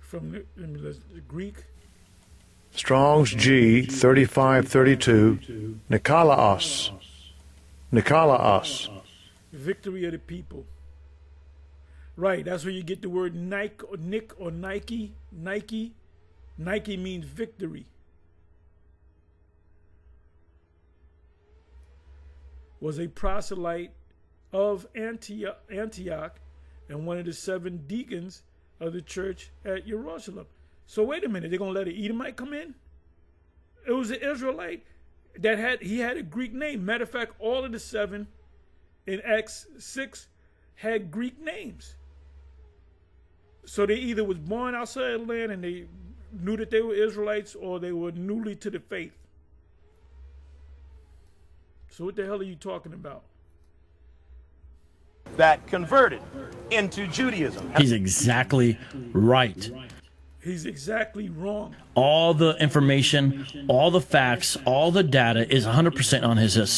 From the Greek. Strong's G 3532. Nikolaos. Nikolaos. Victory of the people. Right, that's where you get the word Nike or Nick or Nike. Nike. Nike means victory. Was a proselyte of Antioch and one of the 7 deacons of the church at Jerusalem. So wait a minute, they're gonna let an Edomite come in? It was an Israelite that had a Greek name. Matter of fact, all of the 7 in Acts 6 had Greek names. So they either was born outside the land and they knew that they were Israelites, or they were newly to the faith. So what the hell are you talking about? That converted into Judaism. He's exactly right. He's exactly wrong. All the information, all the facts, all the data is 100%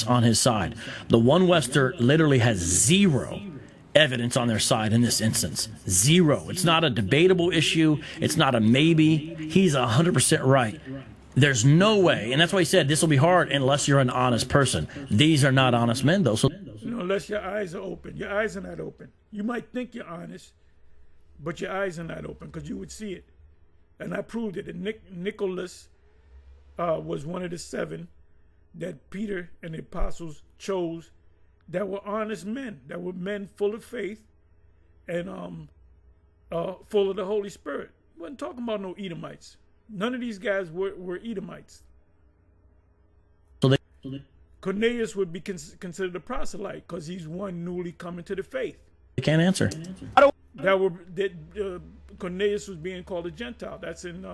on his side. The One Wester literally has zero evidence on their side in this instance. Zero. It's not a debatable issue. It's not a maybe. He's 100% right. There's no way, and that's why he said this will be hard unless you're an honest person. These are not honest men, though. So, unless your eyes are open. Your eyes are not open. You might think you're honest, but your eyes are not open because you would see it. And I proved it. And Nicholas was one of the 7 that Peter and the apostles chose that were honest men, that were men full of faith and full of the Holy Spirit. Wasn't talking about no Edomites. None of these guys were Edomites. Cornelius would be considered a proselyte because he's one newly coming to the faith. they can't answer. Cornelius was being called a Gentile. That's in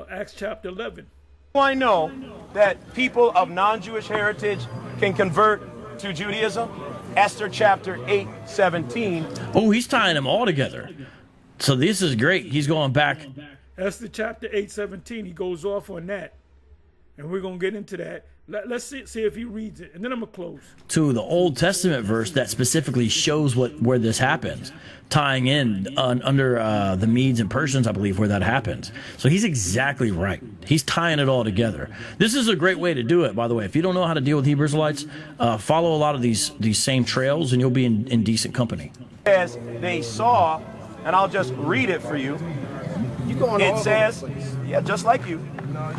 Acts chapter 11. I know that people of non-Jewish heritage can convert to Judaism. Esther chapter 8:17. Oh, he's tying them all together. So this is great. He's going back. Esther chapter 8:17. He goes off on that, and we're gonna get into that. Let's see if he reads it, and then I'm gonna close To the Old Testament verse that specifically shows where this happens, tying in under the Medes and Persians, I believe, where that happens. So he's exactly right. He's tying it all together. This is a great way to do it, by the way. If you don't know how to deal with Hebrew Israelites, follow a lot of these same trails, and you'll be in decent company. As they saw, and I'll just read it for you. It says, yeah, just like you.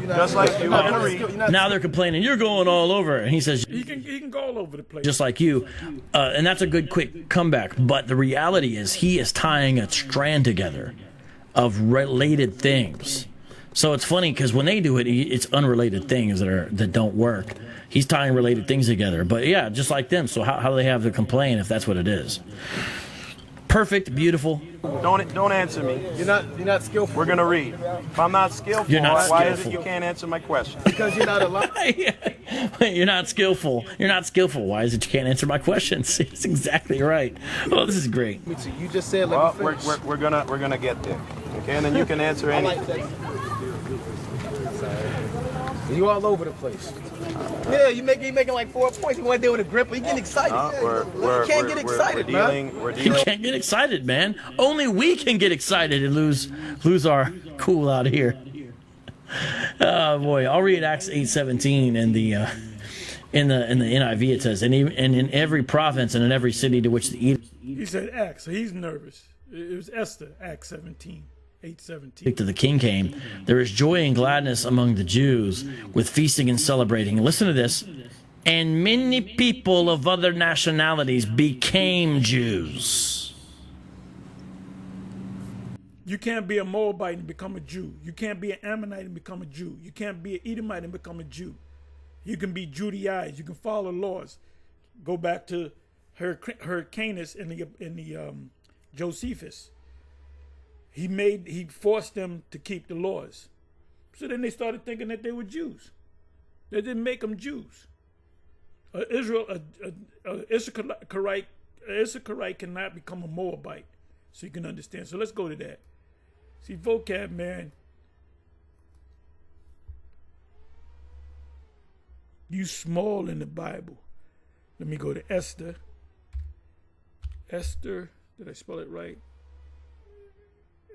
Just like you. I'm gonna read. Now they're complaining, you're going all over. And he says, he can go all over the place. just like you. And that's a good quick comeback. But the reality is he is tying a strand together of related things. So it's funny because when they do it, it's unrelated things that don't work. He's tying related things together. But yeah, just like them. So how do they have to complain if that's what it is? Perfect, beautiful. Don't answer me. You're not skillful. We're gonna read. If I'm not skillful, You're not why is skillful. it you can't answer my question? Because you're not allowed. You're not skillful. You're not skillful. Why is it you can't answer my questions? It's exactly right. Oh, this is great. You just said let Well, me finish. we're gonna get there. Okay, and then you can answer I like anything. that. You all over the place. Yeah, you making like 4 points. You want to deal with a grip, but you getting excited. You can't get excited, man. We're You dealing. can't get excited, man. Only we can get excited and lose our cool out here. Oh boy, I'll read Acts 8:17 and in the NIV it says, and in every province and in every city to which the He said Acts, so he's nervous. It was Esther, Acts 8:17. edict of the king came, there is joy and gladness among the Jews with feasting and celebrating. Listen to this. And many people of other nationalities became Jews. You can't be a Moabite and become a Jew. You can't be an Ammonite and become a Jew. You can't be an Edomite and become a Jew. You can be Judaized. You can follow laws. Go back to Hyrcanus in the Josephus. He forced them to keep the laws. So then they started thinking that they were Jews. They didn't make them Jews. Issacharite cannot become a Moabite. So you can understand. So let's go to that. See, vocab, man. You small in the Bible. Let me go to Esther. Esther, did I spell it right?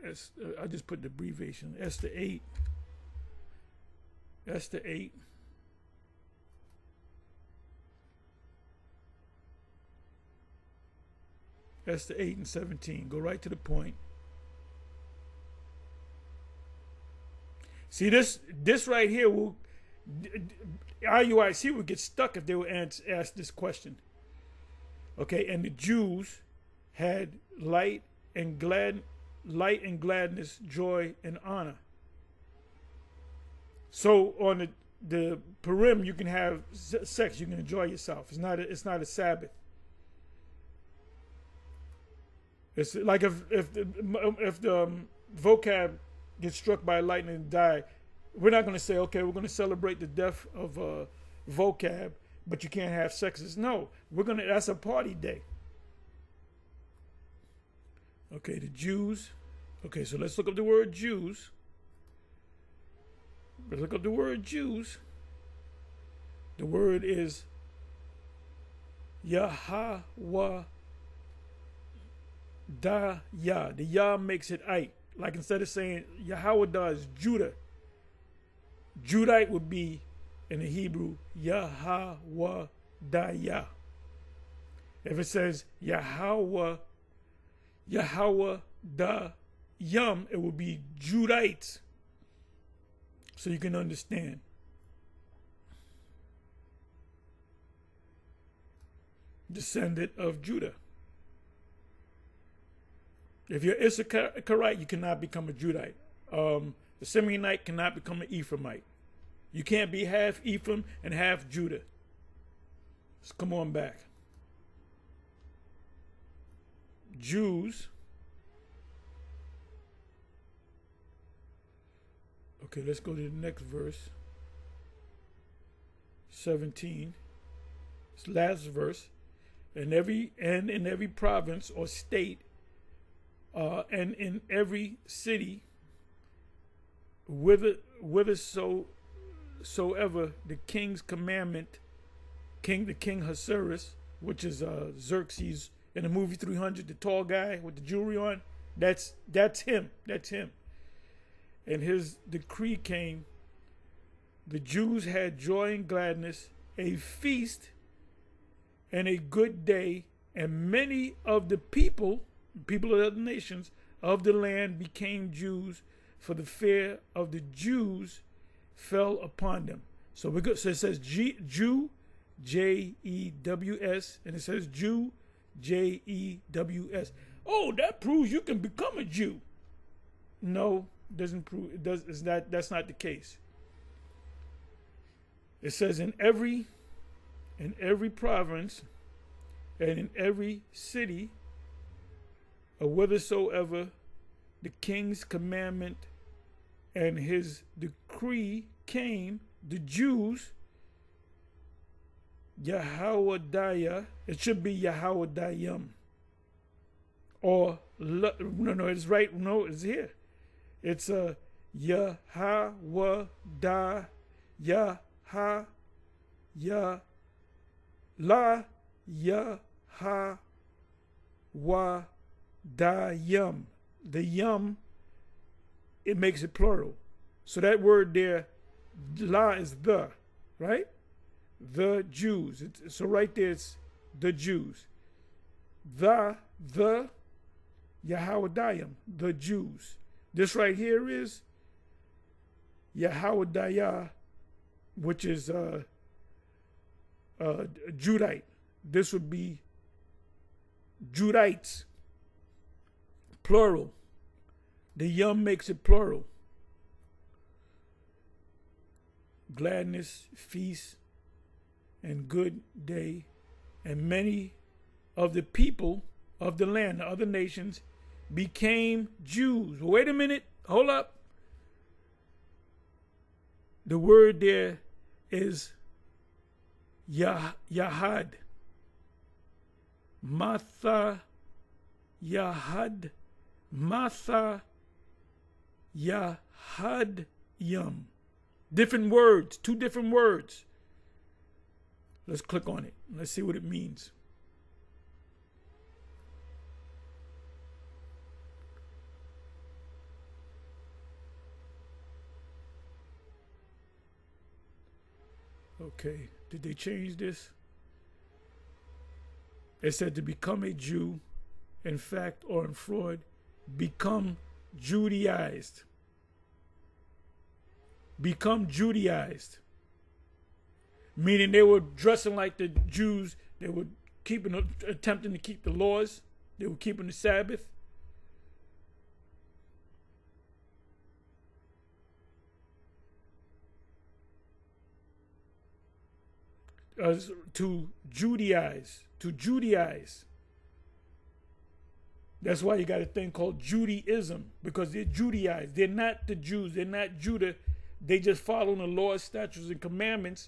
I just put the abbreviation. Esther 8. Esther 8. Esther 8 and 17. Go right to the point. See, this right here will, IUIC would get stuck if they were asked this question. Okay, and the Jews had light and gladness, joy and honor. So on the Purim, you can have sex, you can enjoy yourself. It's not a Sabbath. It's like if the vocab gets struck by lightning and die, we're not going to say, okay, we're going to celebrate the death of vocab, but you can't have sexes. No, that's a party day. Okay, the Jews. Okay, so let's look up the word Jews. Let's look up the word Jews. The word is Yahweh. Da Yah. The Yah makes it Ite. Like instead of saying Yahweh is Judah, Judite would be in the Hebrew Yahweh Da Yah. If it says Yahweh Da Yum, it would be Judites. So you can understand. Descendant of Judah. If you're Issacharite, you cannot become a Judite. The Simeonite cannot become an Ephraimite. You can't be half Ephraim and half Judah. Let's come on back. Jews. Okay, let's go to the next verse. 17. It's the last verse. In every province or state, and in every city, whithersoever the king's commandment, the king Ahasuerus, which is Xerxes in the movie 300, the tall guy with the jewelry on, that's him. That's him. And his decree came. The Jews had joy and gladness, a feast and a good day, and many of the people of other nations of the land became Jews, for the fear of the Jews fell upon them. So we go. So it says Jew, Jews, and it says Jew, Jews. Oh, that proves you can become a Jew. No, doesn't prove. It does. It's not. That's not the case. It says in every province and in every city, or whithersoever the king's commandment and his decree came, the Jews, Yahweh, it should be Yahweh, or no, it's right. No, it's here. It's Yahweh, La Yahweh Dayum. The yum, it makes it plural. So that word there, la is the, right? The Jews. So right there it's the Jews. The Yahweh Dayum, the Jews. This right here is Yahweh Dayah, which is Judite. This would be Judites, plural. The yum makes it plural. Gladness, feast, and good day. And many of the people of the land, the other nations, became Jews. Wait a minute. Hold up. The word there is Yahad. Matha Yahad. Matha Yahad Yum. Different words, two different words. Let's click on it. Let's see what it means. Okay, did they change this? It said to become a Jew, in fact or in fraud, become Judaized. Become Judaized. Meaning they were dressing like the Jews, they were attempting to keep the laws, they were keeping the Sabbath. To Judaize. That's why you got a thing called Judaism, because they're Judaized. They're not the Jews. They're not Judah. They just follow the laws, statutes, and commandments.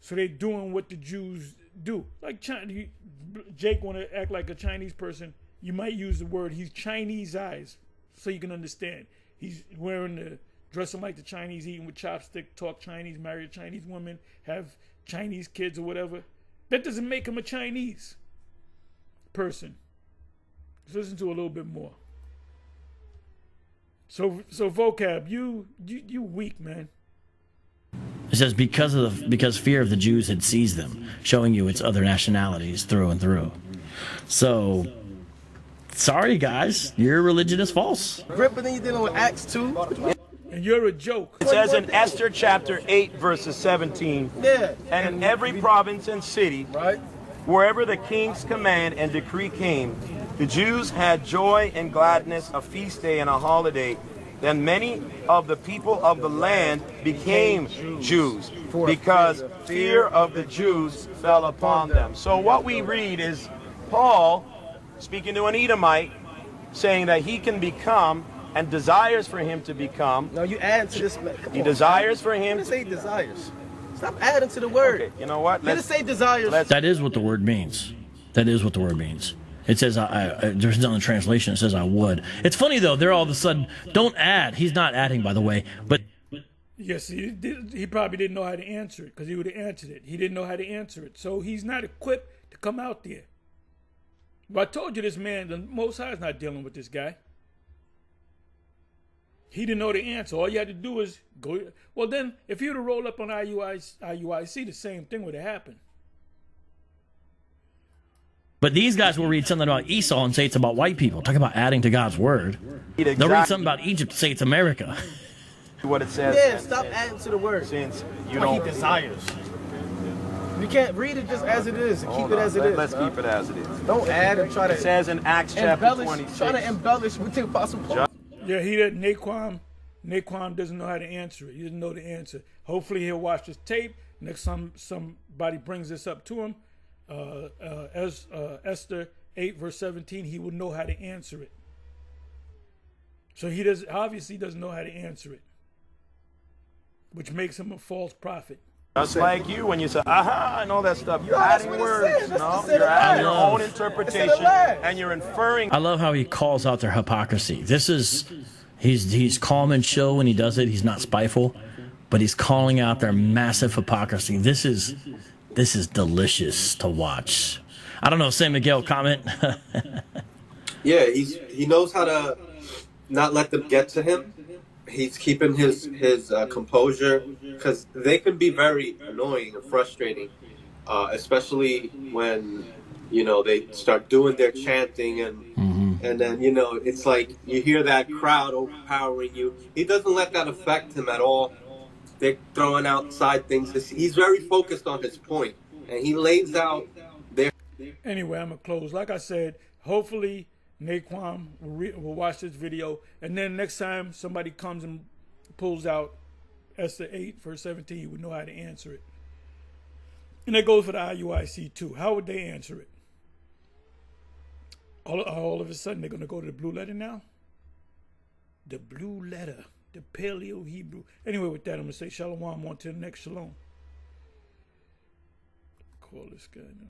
So they're doing what the Jews do. Like China, Jake want to act like a Chinese person. You might use the word he's Chinese-ized, so you can understand. He's dressing like the Chinese, eating with chopstick, talk Chinese, marry a Chinese woman, have Chinese kids or whatever. That doesn't make him a Chinese person. Let's listen to a little bit more. So vocab, you weak, man. It says because fear of the Jews had seized them, showing you its other nationalities through and through. So, sorry guys, your religion is false. But then you're dealing with Acts 2. And you're a joke. It says in Esther chapter 8, verses 17, Yeah. and in every province and city, Right? wherever the king's command and decree came, the Jews had joy and gladness, a feast day and a holiday. Then many of the people of the land became Jews because fear of the Jews fell upon them. So what we read is Paul speaking to an Edomite saying that he can become and desires for him to become. No, you add to this. He desires for him. You didn't say desires. Stop adding to the word. Okay, you know what? You didn't say desires. That is what the word means. That is what the word means. It says, there's another translation. It says, I would. It's funny, though. They're all of a sudden, don't add. He's not adding, by the way. But yes, he probably didn't know how to answer it because he would have answered it. He didn't know how to answer it. So he's not equipped to come out there. But I told you this man, the Most High is not dealing with this guy. He didn't know the answer. All you had to do was go. Well, then, if he would have rolled up on IUIC, the same thing would have happened. But these guys will read something about Esau and say it's about white people. Talk about adding to God's word. Exactly. They'll read something about Egypt and say it's America. What it says. Yeah, stop adding to the word. Since you What he don't. desires. You can't read it just as it is and keep it as it is. Let's man. keep it as it is. Don't add and try It to says in Acts chapter embellish. 26. Try to embellish with the Apostle Paul. Yeah, he didn't. Naquan doesn't know how to answer it. He doesn't know the answer. Hopefully he'll watch this tape. Next time somebody brings this up to him, Esther 8 verse 17, he will know how to answer it. So he obviously doesn't know how to answer it, which makes him a false prophet. Just like you, when you say aha and all that stuff, you're that's adding what it words. said. That's No, what it said. you're adding your I love- own It interpretation, said a lie. and you're inferring. I love how he calls out their hypocrisy. He's calm and chill when he does it. He's not spiteful, but he's calling out their massive hypocrisy. This is delicious to watch. I don't know, San Miguel, comment. Yeah, he knows how to not let them get to him. He's keeping his composure because they can be very annoying and frustrating, especially when they start doing their chanting and then it's like you hear that crowd overpowering you. He doesn't let that affect him at all. They're throwing outside things. He's very focused on his point, and he lays out their. Anyway, I'm going to close. Like I said, hopefully Naquan will watch this video, and then next time somebody comes and pulls out Esther 8 verse 17, you would know how to answer it. And that goes for the IUIC too. How would they answer it? All of a sudden they're going to go to the blue letter now? The blue letter. The Paleo Hebrew. Anyway, with that, I'm going to say shalom on to the next shalom. Call this guy now.